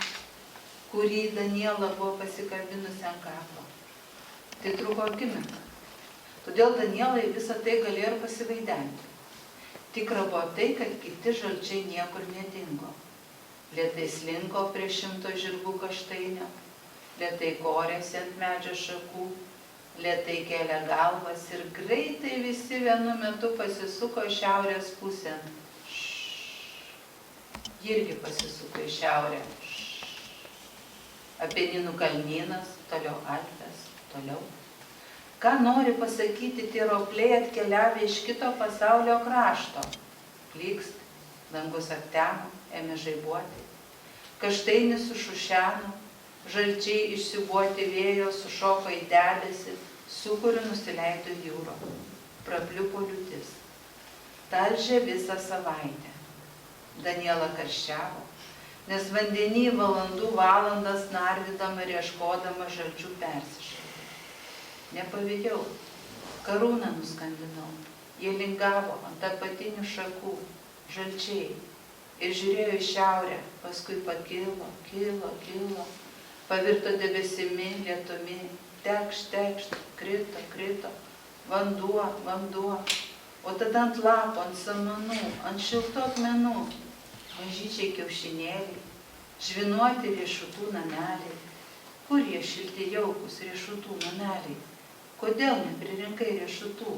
kurį Daniela buvo pasikabinusi ant kaklo. Tai truko akimirką. Todėl Danielai visą tai galėjo ir pasivaidenti. Tikra buvo tai, kad kiti žalčiai niekur nedingo. Lėtai slinko prie 100 žirgų kaštainio, lėtai korėsi ant medžio šakų, lėtai kėlė galvas ir greitai visi vienu metu pasisuko į šiaurės pusę. Ji irgi pasisuko į šiaurę. Apeninų kalnynas, toliau Alpės, toliau. Ką nori pasakyti tie ropliai atkeliavę iš kito pasaulio krašto? Plykst, dangus aptemo, ėmė žaibuoti. Kaštainis sušušeno, žalčiai išsiūbuoti vėjo sušoko į debesį, su kuriu nusileido jūro. Prapliupo liūtis. Talžė visą savaitę. Daniela karščiavo, nes vandenį valandų valandas nardydama ir ieškodama žalčių persišalė. Nepavydėjau, karūną nuskandinau, jie lingavo ant apatinių šakų, žalčiai, ir žiūrėjo į šiaurę, paskui pakilo, kilo, pavirto debesimi, lietumi, tekšt, krito, vanduo, o tada ant lapo, ant samanų, ant šiltų akmenų, mažyčiai kiaušinėliai, žvinuoti riešutų nameliai. Kur jie šilti jaukus riešutų nameliai? Kodėl nepririnkai riešutų?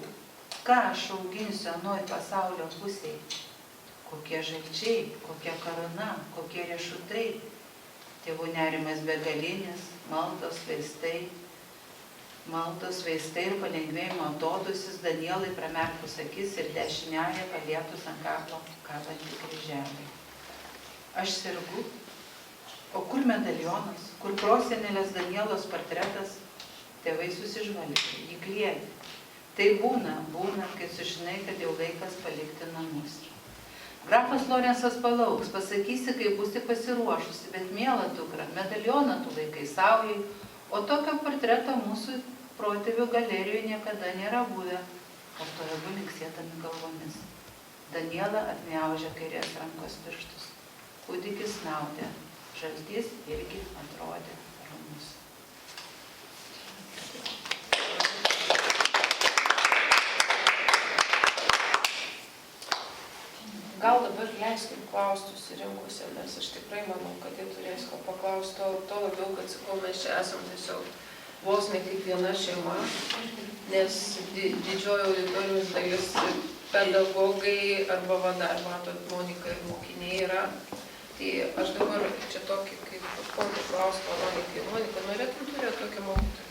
Ką aš auginsiu anoj pasaulio pusėje? Kokie žalčiai, kokia karūna, kokie riešutai? Tėvų nerimas begalinis, maldos vaistai ir palengvėjimo atodusis Danielai pramerkus akis ir dešiniąją palietus ant kaklo kabantį kryželį. Aš sergu. O kur medalionas, kur prosenelės Danielos portretas? Tėvai susižvalgė, jį kliedė. Tai būna, kai sužinai, kad jau laikas palikti namus. Grafas Lorensas palauks, pasakysi, kai būsi pasiruošusi, bet miela dukra, medalioną tu laikai saujai, o tokio portreto mūsų protėvių galerijoje niekada nėra buvę, kartojo abu linksėdami galvomis. Daniela atgniaužė kairės rankos pirštus. Kūdikis snaudė. Žaltys irgi atrodė ramus. Gal dabar leiskim klausti susirinkusiam, nes aš tikrai manau, kad jie turės ko paklausti, to labiau, kad sakau, mes čia esam tiesiog vos ne kaip viena šeima, nes didžioji auditorijos dalis pedagogai arba dar matot, Monika ir mokiniai yra. Tai aš dabar čia tokį, kaip kokį klausimą Monikai. Monika, norėtum turėti tokį mokytoją?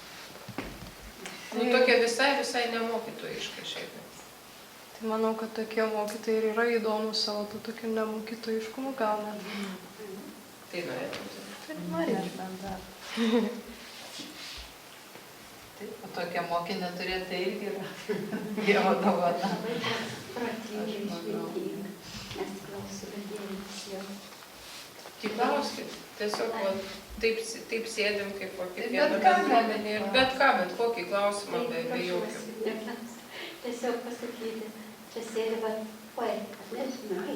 Tokia visai nemokytojiška šiaip. Tai manau, kad tokie mokytojai ir yra įdomus savo tokiu nemokytojiškumu, gal net. Tai norėtum turėti? Tai norėčiau. Taip, o tokia mokinė turėti irgi yra Dievo dovana. Protingai išmintinga, nes klausiu, bet dėlis jau. Tik klauskit, tiesiog taip sėdim kaip Bet kiekvieną ką, bendruomenį ir bet kokį klausimą be jokių. Tiesiog pasakyti, čia sėdi, bet poetika, nežinai.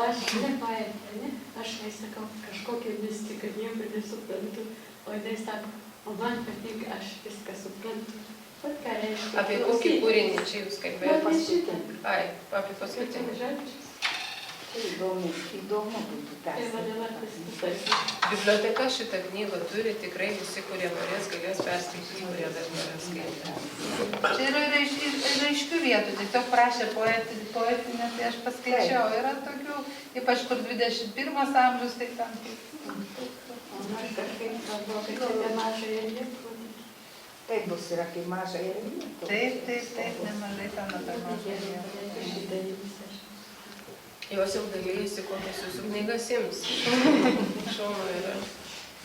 Aš ne poetė, ne? Aš sakau, kažkokia mistika, nieko nesuprantu. O jinai sako, o man patinka, aš viską suprantu. Vat ką reiškia. Apie kokį kūrinį čia jūs kalbėjote? Apie šitą. Ai, apie paskutinį. Žodžius. Įdomu būtų Tai mane vartas visas. Biblioteka šitą knygą turi, tikrai visi, kurie norės, galės perskaityti, kurie dar nėra skaitę. Čia yra aiškių vietų, tiesiog prašė poetinę, tai aš paskaičiau. Yra tokių, ypač kur 21 amžius, tai tam kaip. O aš kažkaip galvoju, kad apie mažąją lietuvą. Taip bus ir apie mažąją lietuvą. Taip, nemažai ten apie mažąją lietuvą. Šitą jums aš. Jos jau dalyjasi, kokias jūsų knygas ims. Šaunu yra.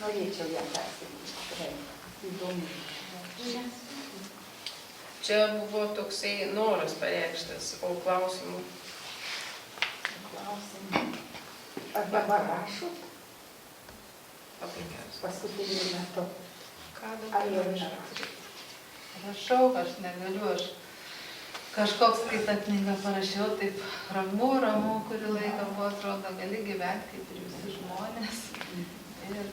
Norėčiau ją perskaityti. Tikrai įdomu. Čia buvo toksai noras pareikštas, o klausimų. Klausimai. Ar dabar rašot Pabaigęs. paskutiniu metu? Ką Ar jau dabar nerašot? Rašau, aš negaliu, aš kažkoks, kai tą knygą parašiau, taip ramu, kurį laiką buvo, atrodo, gali gyventi kaip ir visi žmonės.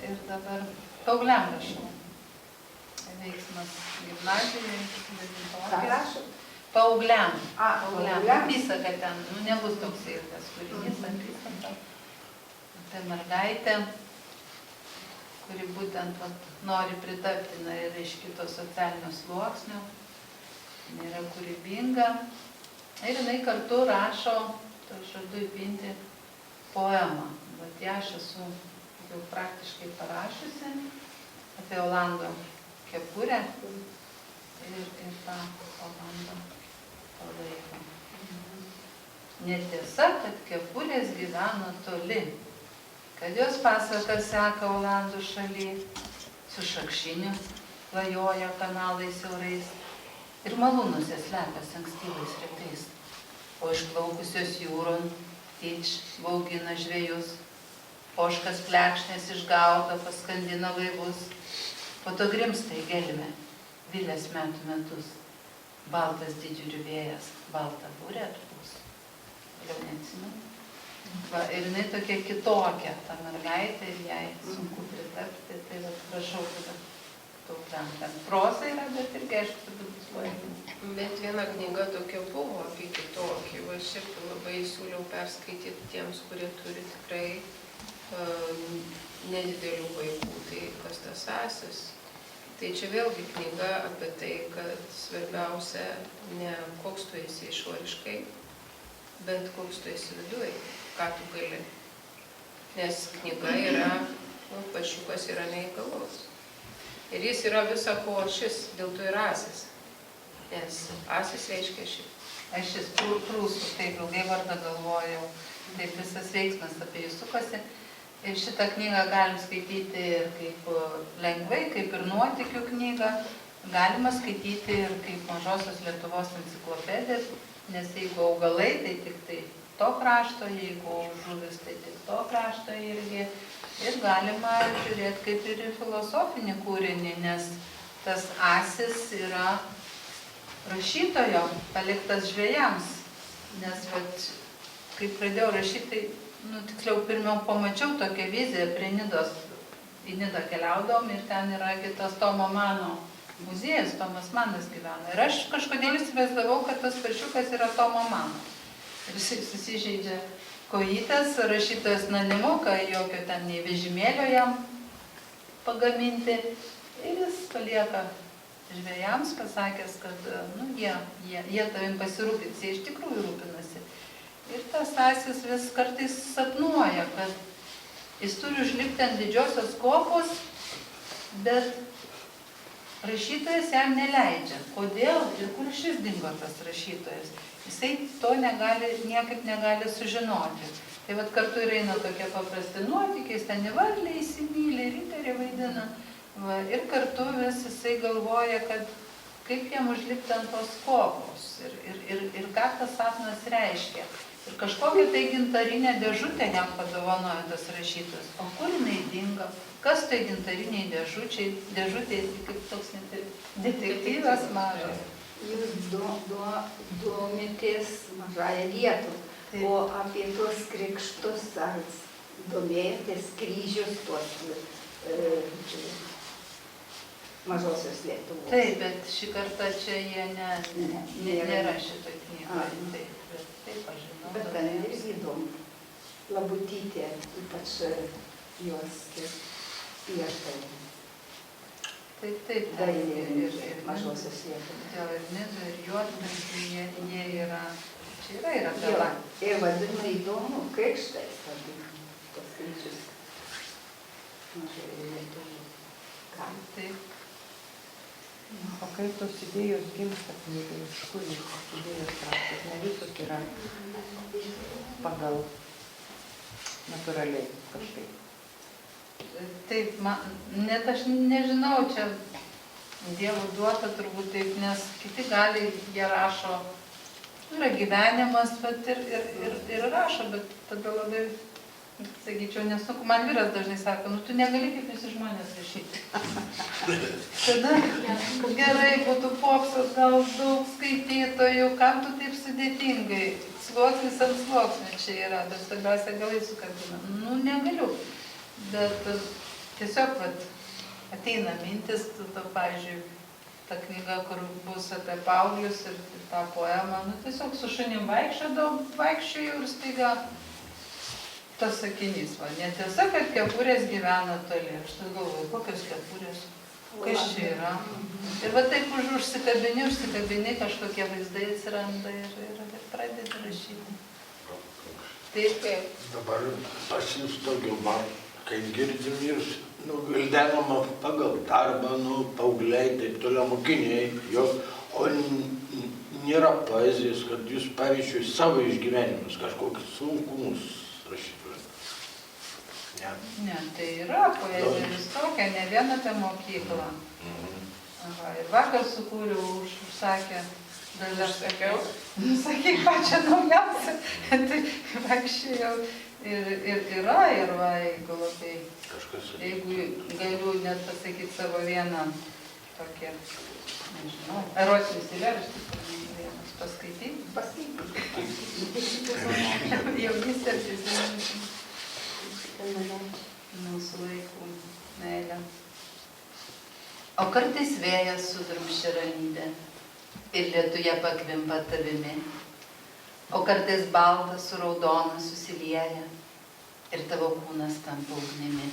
Ir dabar paaugliam rašau. Veiksmas gimnazijoje, Ką rašot? paaugliam. Paaugliam. Apysaka ten, nebus toks ilgas kūrinys, apysaka. Tai mergaitė, kuri būtent nori pritapti ir iš kito socialinio sluoksnio, jinai yra kūrybinga ir jinai kartu rašo, tai žadu įpinti poemą. Bet ją aš esu jau praktiškai parašiusi apie Olando kepurę ir tą Olando palaiko. Netiesa, kad kepurės gyvena toli, kad jos pasakas seka Olandų šaly, su šakšiniu klajoja kanalais siaurais ir malūnuose slepiasi ankstyvais rytais, o išplaukusios jūron tyč baugina žvejus, ožkas plekšnės išgaudo paskandina laivus, po to grimsta į gelmę, vilės metų metus, baltas didžiulių vėjas, baltą būrę atpūs. Jau neatsimenu. Va, ir jinai tokia kitokia, ta mergaitė, ir jai sunku pritapti, tai va, prašau tada paaugliam. Ten proza yra, bet irgi aišku, turbūt bus poetinė. Bet viena knyga tokia buvo apie kitokį. Va, aš irgi labai siūliau perskaityti tiems, kurie turi tikrai nedidelių vaikų. Tai kas tas Asis? Tai čia vėlgi knyga apie tai, kad svarbiausia ne koks tu esi išoriškai, bet koks tu esi viduj, ką tu gali. Nes knyga yra, pašiukas yra neįgalus. Ir jis yra visa ko šis, dėl to ir Asis. Nes Asis reiškia šis. Aš šis prūsų, taip ilgai vardą galvojau, taip visas veiksmas apie jį sukasi. Ir šitą knygą galim skaityti ir kaip lengvai, kaip ir nuotykių knygą. Galima skaityti ir kaip Mažosios Lietuvos enciklopedijas, nes jeigu augalai, tai tik tai to krašto, jeigu žuvis, tai tik to krašto irgi. Ir galima žiūrėti kaip ir filosofinį kūrinį, nes tas Asis yra rašytojo paliktas žvejams. Nes kai pradėjau rašyti, tai tiksliau pirmiau pamačiau tokią viziją prie Nidos. Į Nidą keliaudom ir ten yra kitas Tomo Mano muziejus, Tomas Manas gyvena. Ir aš kažkodėl įsivaizdavau, kad tas paršiukas yra Tomo Mano. Ir jisai susižeidžia kojytės, rašytojas nemoka jokio ten nei vežimėlio jam pagaminti. Ir jis palieka žvejams, pasakęs, kad jie tavim pasirūpins, jie iš tikrųjų rūpinasi. Ir tas Asis vis kartais sapnuoja, kad jis turi užlipti ant didžiosios kopos, bet rašytojas jam neleidžia. Kodėl ir kur šis dingo tas rašytojas? Jisai to niekaip negali sužinoti. Tai kartu ir eina tokie paprasti nuotykiai, ten į varlę įsimylė, riterį vaidina. Ir kartu vis jisai galvoja, kad kaip jam užlipti ant tos kopos ir ką tas sapnas reiškia. Ir kažkokią tai gintarinę dėžutę jam padovanojo tas rašytojas. O kur jinai dingo? Kas tai gintariniai dėžutės, kaip toks net ir detektyvas mažas. Jūs domitės Mažąją Lietuvą, o apie tuos krikštus ar domėjotės kryžius tuos Mažosios Lietuvos? Taip, bet šį kartą čia jie nėra šitoj knygoje. Taip, aš žinau. Bet ten irgi įdomu. Labutytė, ypač jos pieštai. Taip. Dailė ir Mažosios Lietuvos. Ir Nido, ir Juodkrantė, jie yra, čia yra apie Ir vadina įdomu, krikštais vadina tos kryžius. Mažoje Lietuvoje. Ką? Taip. O kaip tos idėjos gimsta, knygai, iš kur jūs idėjos prašot? Ne visos yra pagal natūraliai kažkaip. Taip, net aš nežinau, čia Dievo duota turbūt taip, nes kiti gali, jie rašo, yra gyvenimas, bet ir rašo, bet tada labai, sakyčiau, nesunku. Man vyras dažnai sako, nu tu negali kaip visi žmonės rašyti. Tada gerai būtų popsas, gal daug skaitytojų, kam tu taip sudėtingai, sluoksnis ant sluoksnio čia yra, bet svarbiausia galai sukabina. Nu, negaliu, bet tiesiog ateina mintis, pavyzdžiui, ta knyga, kur bus apie paauglius ir tą poemą, nu tiesiog su šunim vaikščioju ir staiga tas sakinys, va, netiesa, kad kepurės gyvena toli. Aš tai galvoju, kokios kepurės, kas čia yra. Ir va taip užsikabini, kažkokie vaizdai atsiranda ir pradedi rašyti. Taip. Dabar pas jūs daugiau man, kaip girdim jūs, gvildenama pagal darbą, paaugliai, taip toliau mokiniai, o nėra poezijos, kad jūs, pavyzdžiui, savo išgyvenimus, kažkokius sunkumus rašytumėte. Ne, tai yra poezija visokia, ne vien apie mokyklą. Aha, ir vakar sukūriau, užsakė. Užsakiau? Sakyk, pačią naujausią. Tai vaikščiau ir yra, ir va, jeigu galiu net pasakyti savo vieną tokią, nežinau, erotinius eilėraštis, vienas paskaityti. Jaunystės mūsų laikų meilė. O kartais vėjas sudrumsčia ramybę ir lietuje pakvimpa tavimi. O kartais baltas su raudona susilieja ir tavo kūnas tampa ugnimi.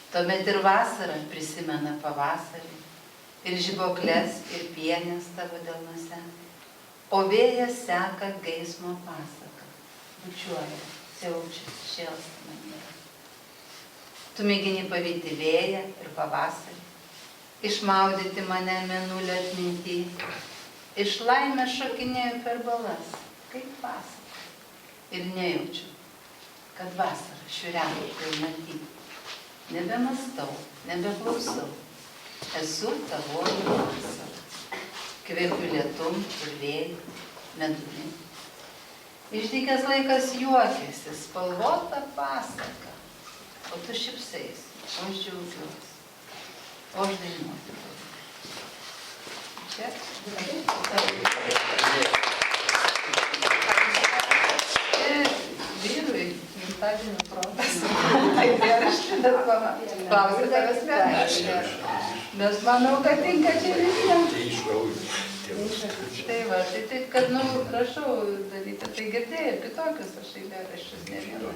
Tuomet ir vasara prisimena pavasarį ir žibuokles ir pienės tavo delnuose. O vėjas seka geismo pasaką, bučiuoja, siaučia, šėlsta maniera. Tu mėgini pavyti vėją ir pavasarį, išmaudyti mane mėnulio atminty, iš laimės šokinėju per balas, kaip pasaka, ir nejaučiu, kad vasara šiurena pilnatį. Nebemastau, nebeklausau, esu tavoji vasara. Kvėpiu lietum ir vėjų, medumi. Išdykęs laikas juokiasi, spalvota pasaka, o tu šypsaisi, o aš džiaugiuosi, o aš dainuoti. Čia? Vyrui gimtadienio progas. Tai eilėraštį, bet klausė tavęs metas. Nes manau, kad tinka čia visiems. Tai va, tai taip, kad, rašau daryti, tai girdėjau kitokius aš eilėraščius, ne vieną.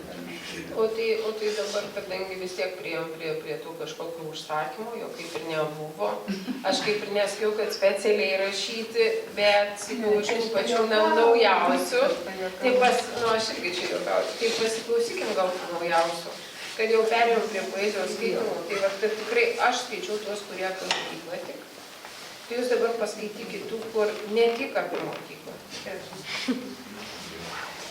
O tai dabar, kadangi vis tiek priėjom prie tų kažkokių užsakymų, jo kaip ir nebuvo. Aš kaip ir nesakiau, kad specialiai rašyti, bet sakiau iš tų pačių naujausių. Tai aš irgi čia juokauju, tai pasiklausykim gal tų naujausių. Kad jau perėjom prie poezijos skaitimų, tai va, kad tikrai aš skaičiau tuos, kurie apie mokyklą tik. Tai jūs dabar paskaitykit tų, kur ne tik apie mokyklą.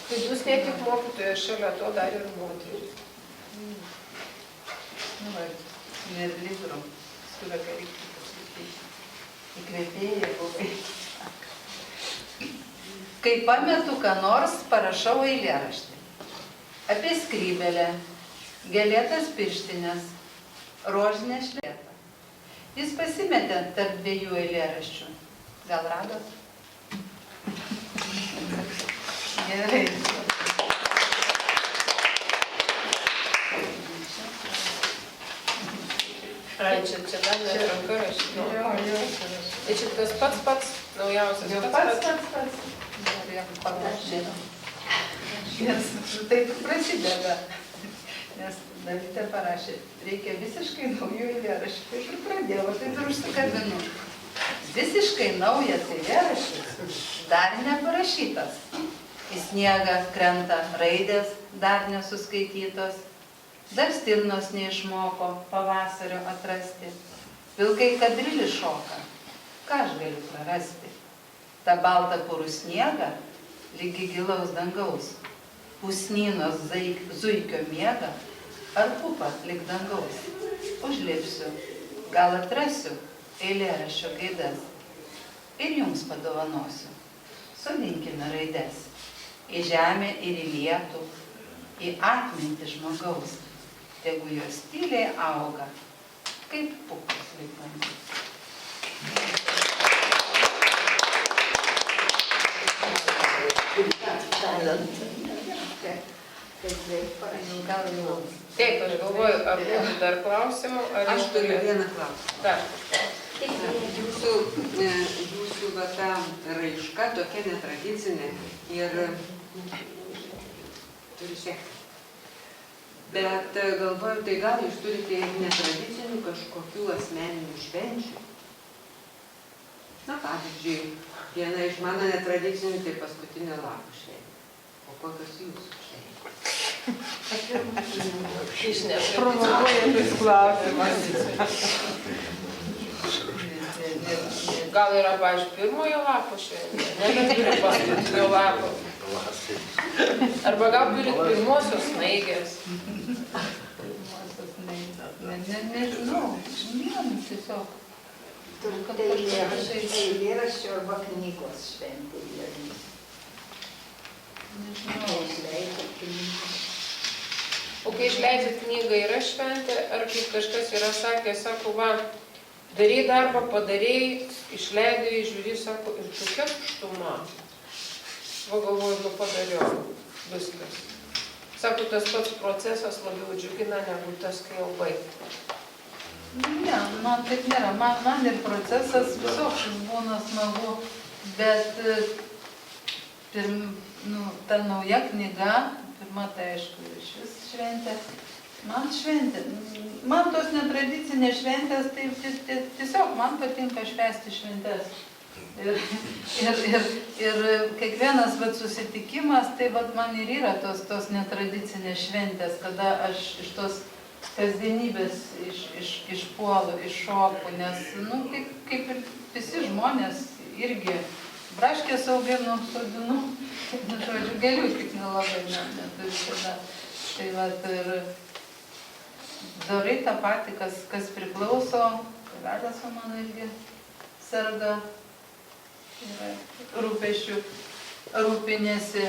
Tai jūs ne tik mokytojas, šalia to dar ir moteris. Ir libro, skuria, ką reiktų pasakyti. Įkvėpėja buvai. Kai pametu ką nors, parašau eilėraštį. Apie skrybelę, gėlėtas pirštinės, rožinę šlepę. Jis pasimetė tarp dviejų eilėraščių. Gal radot? Gerai. Čia dar net ranka rašyti. Tai čia tas pats naujausias. Pats. Nes taip prasideda. Nes Dalytė parašė, reikia visiškai naujų eilėraščių. Taip ir pradėjau, taip ir užsikabinu. Visiškai naujas eilėraštis, dar neparašytas. Į sniegą krenta raidės, dar nesuskaitytos. Dar stirnos neišmoko pavasario atrasti. Vilkai kadrilį šoka, ką aš galiu prarasti? Ta balta purų sniega lygi gilaus dangaus, pusnynos zuikio miega, ar pupa lyg dangaus. Užlipsiu, gal atrasiu eilėraščio gaidas ir jums padovanosiu. Sodinkime raides į žemę ir į lietų, į atmintį žmogaus, tegu jos tyliai auga, kaip pupos lyg dangus. Gal jau. Taip, aš galvoju, ar būtų dar klausimų, ar Aš turiu vieną klausimą. Dar. Jūsų va ta raiška tokia netradicinė ir turi sekti. Bet galvoju, tai gal jūs turite netradicinių kažkokių asmeninių švenčių? Na, pavyzdžiui, viena iš mano netradicinių tai paskutinė lapų šventė. O kokios jūsų šventės? Provokuojantis klausimas. Gal yra, pavyzdžiui, pirmojo lapo šventė, nebeturi paskutinio lapo. Arba gal turit pirmosios snaigės. Pirmosios snaigės. Nežinau, tiesiog. Tai eilėraščio arba knygos šventė. O kai išleidžiat knygą, yra šventė, ar kaip kažkas yra sakė, sako, va, darai darbą, padarėjai, išleidai, žiūri, sako, ir tokia tuštuma. Va galvoju, nu padariau, viskas. Sako, tas pats procesas labiau džiugina negu tas, kai jau baigta. Ne, man taip nėra. Man ir procesas visoks būna smagu, bet ta nauja knyga, pirma tai aišku, iš vis šventė, man šventė. Man tos netradicinės šventės, tai tiesiog man patinka švęsti šventės. Ir kiekvienas susitikimas, tai man ir yra tos netradicinės šventės, kada aš iš tos kasdienybės išpuolu, iššoku, nes, kaip ir visi žmonės irgi braškės auginu, sodinu, žodžiu, gėlių tik nelabai neturiu tada. Tai ir darai tą patį, kas priklauso, tėvelis mano irgi serga, rūpesčių, rūpinėsi.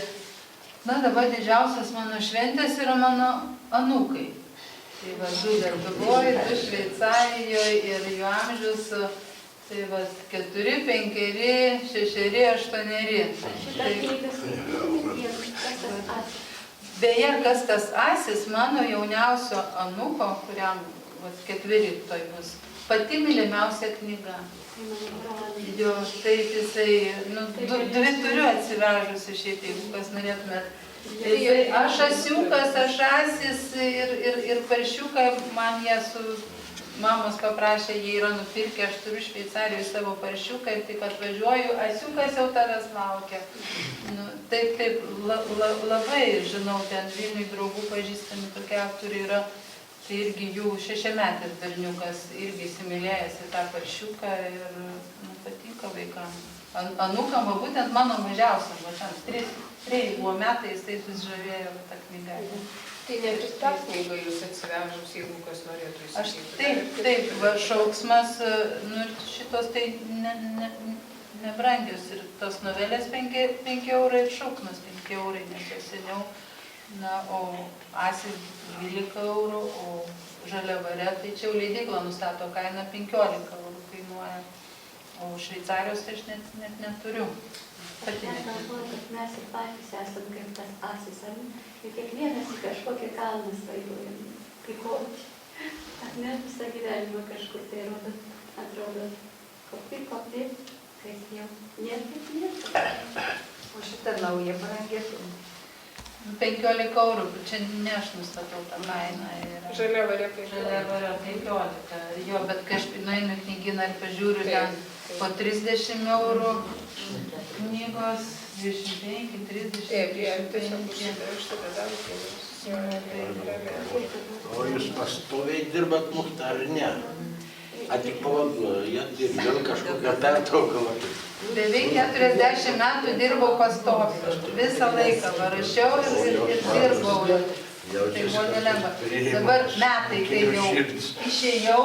Na, dabar didžiausias mano šventės yra mano anūkai. Tai du Lietuvoje, du Šveicarijoje ir jų amžius, tai 4, 5, 6, 8. Beje, kas tas Asis, mano jauniausio anūko, kuriam 4 toj bus, pati mylimiausia knyga. Jo, taip jisai, 2 turiu atsivežusi šiaip, jeigu kas norėtumėt. Aš Asiukas, aš Asis ir paršiuką, man jie su mamos paprašė, jie yra nupirkę, aš turiu Šveicarijoje savo paršiuką ir tik atvažiuoju, Asiukas jau tavęs laukia. Taip, labai žinau, ten Vilniui draugų pažįstami tokie aktoriai yra, tai irgi jų 6-metis berniukas irgi įsimylėjęs į tą paršiuką ir patinka vaikams. Anūkam, būtent mano mažiausiam, 3 buvo metai, jis tai susižavėjo tą knygą. Tai net ir tą knygą jūs atsivežus, jeigu kas norėtų įsigyti. Taip, šauksmas, šitos tai nebrangios ir tos novelės 5 eurai ir šauksmas 5 eurai, nes jau seniau, o Asis 12 eurų, o Žaliavarė, tai čia jau leidykla nustato kainą 15 eurų kainuoja. O Šveicarijos tai aš net neturiu. Aš galvoju, kad mes ir patys esam kaip tas Asis, ir kiekvienas į kažkokį kalną svaiduojam, prikopti. Ar ne visą gyvenimą kažkur tai atrodo, kopi, kaip jau nieko. O šitą naują brangėtų? 15 eurų, čia ne aš nustatau tą kainą. Žaliavarė 15. Žaliavarė 15. Jo, bet kai aš nueinu į knygyną ir pažiūriu ten po 30 eurų knygos, 25, 30. Taip, jie tiesiog užsidaršti tada. O jūs pastoviai dirbat, ar ne? A tik pavaduojat ir vėl kažkokią pertrauką. Beveik 40 metų dirbau pastoviai. Visą laiką rašiau ir dirbau. Tai buvo nelengva. Dabar metai tai jau išėjau,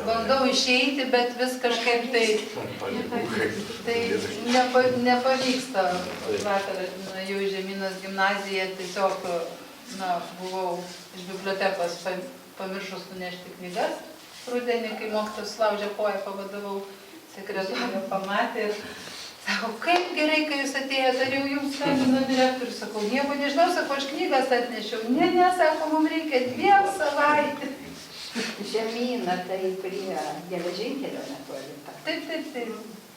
bandau išeiti, bet vis kažkaip tai nepavyksta. Vakar nuėjau į Žemynos gimnaziją, tiesiog buvau iš bibliotekos pamiršus nunešti knygas. Rudenį, kai mokytojas laužė koją, pavadavau, sekretorė pamatė ir sako, kaip gerai, kai jūs atėjote, ar jau jums skambino direktorius. Sakau, nieko nežinau, sako, aš knygas atnešiau. Ne, sako, mums reikia 2 savaitės. Žemyna tai prie geležinkelio netoli. Taip,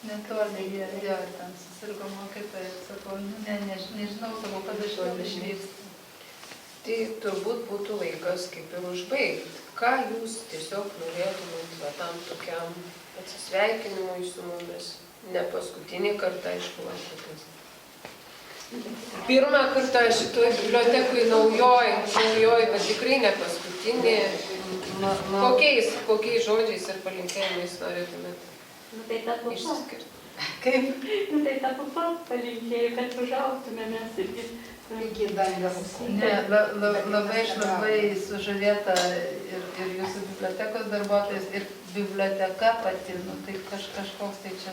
netoli, jo, ten susirgo mokytoja. Sakau, nežinau, sakau, kada aš vėl išvykstu. Tai turbūt būtų laikas kaip ir užbaigti. Ką jūs tiesiog norėtumėt tam tokiam atsisveikinimui su mumis? Ne paskutinį kartą, aišku, lankotės. Pirmą kartą šitoj bibliotekoj naujoj, bet tikrai ne paskutinį. Kokiais žodžiais ir palinkėjimais norėtumėt Tai ta pupa. išsiskirti? Kaip? Tai ta pupa palinkėjau, kad užaugtume mes irgi. Iki dangaus. Ne, labai aš labai sužavėta ir jūsų bibliotekos darbuotojas, ir biblioteka pati, tai kažkoks tai čia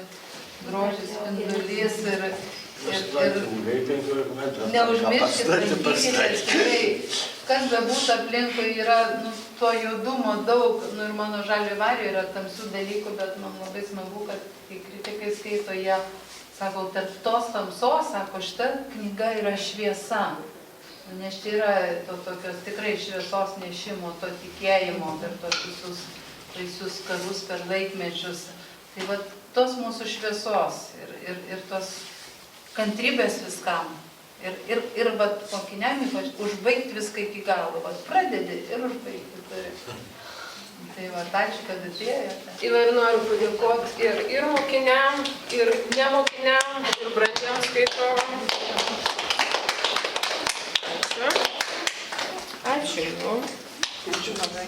grožis, spindulys ir neužmirškit, lankykitės tikrai, kas bebūtų aplinkui yra, to juodumo daug, ir mano Žalio Vario yra tamsių dalykų, bet man labai smagu, kad kai kritikai skaito, jie sako, tarp tos tamsos, sako, šita knyga yra šviesa, nes čia yra to tokios tikrai šviesos nešimo, to tikėjimo per tos visus baisius karus, per laikmečius. Tai va, tos mūsų šviesos ir tos kantrybės viskam. Ir va, mokiniam ypač užbaigti viską iki galo. Va, pradedi ir užbaigti turi. Tai va, ačiū, kad atėjote. Ir noriu padėkoti ir mokiniam, ir nemokiniam, ir brandžiam skaitovam. Ačiū. Ačiū labai.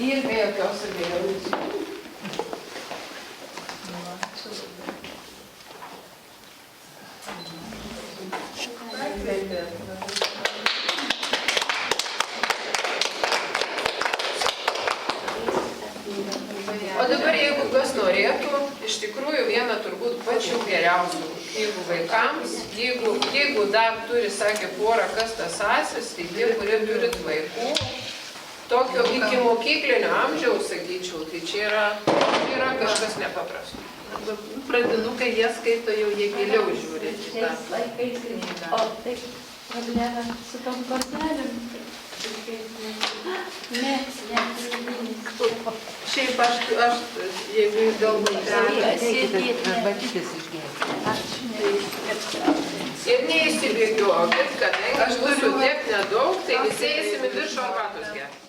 Ir be jokios abejonės. O dabar, jeigu kas norėtų, iš tikrųjų viena turbūt pačių geriausių knygų vaikams, jeigu dar turi, sakė, porą kas tas asis, tai tie, kurie turit vaikų, tokio iki mokyklinio amžiaus, sakyčiau, tai čia yra kažkas nepaprasto. Pradinukai, jie skaito jau, jie giliau žiūri. Šiais laikais, o tai problema su tom kortelėm. Ne. Šiaip aš, jeigu jūs galbūt Ir neįsibėgiokit, kadangi aš turiu tiek nedaug, tai visi eisim į viršų arbatos gerti.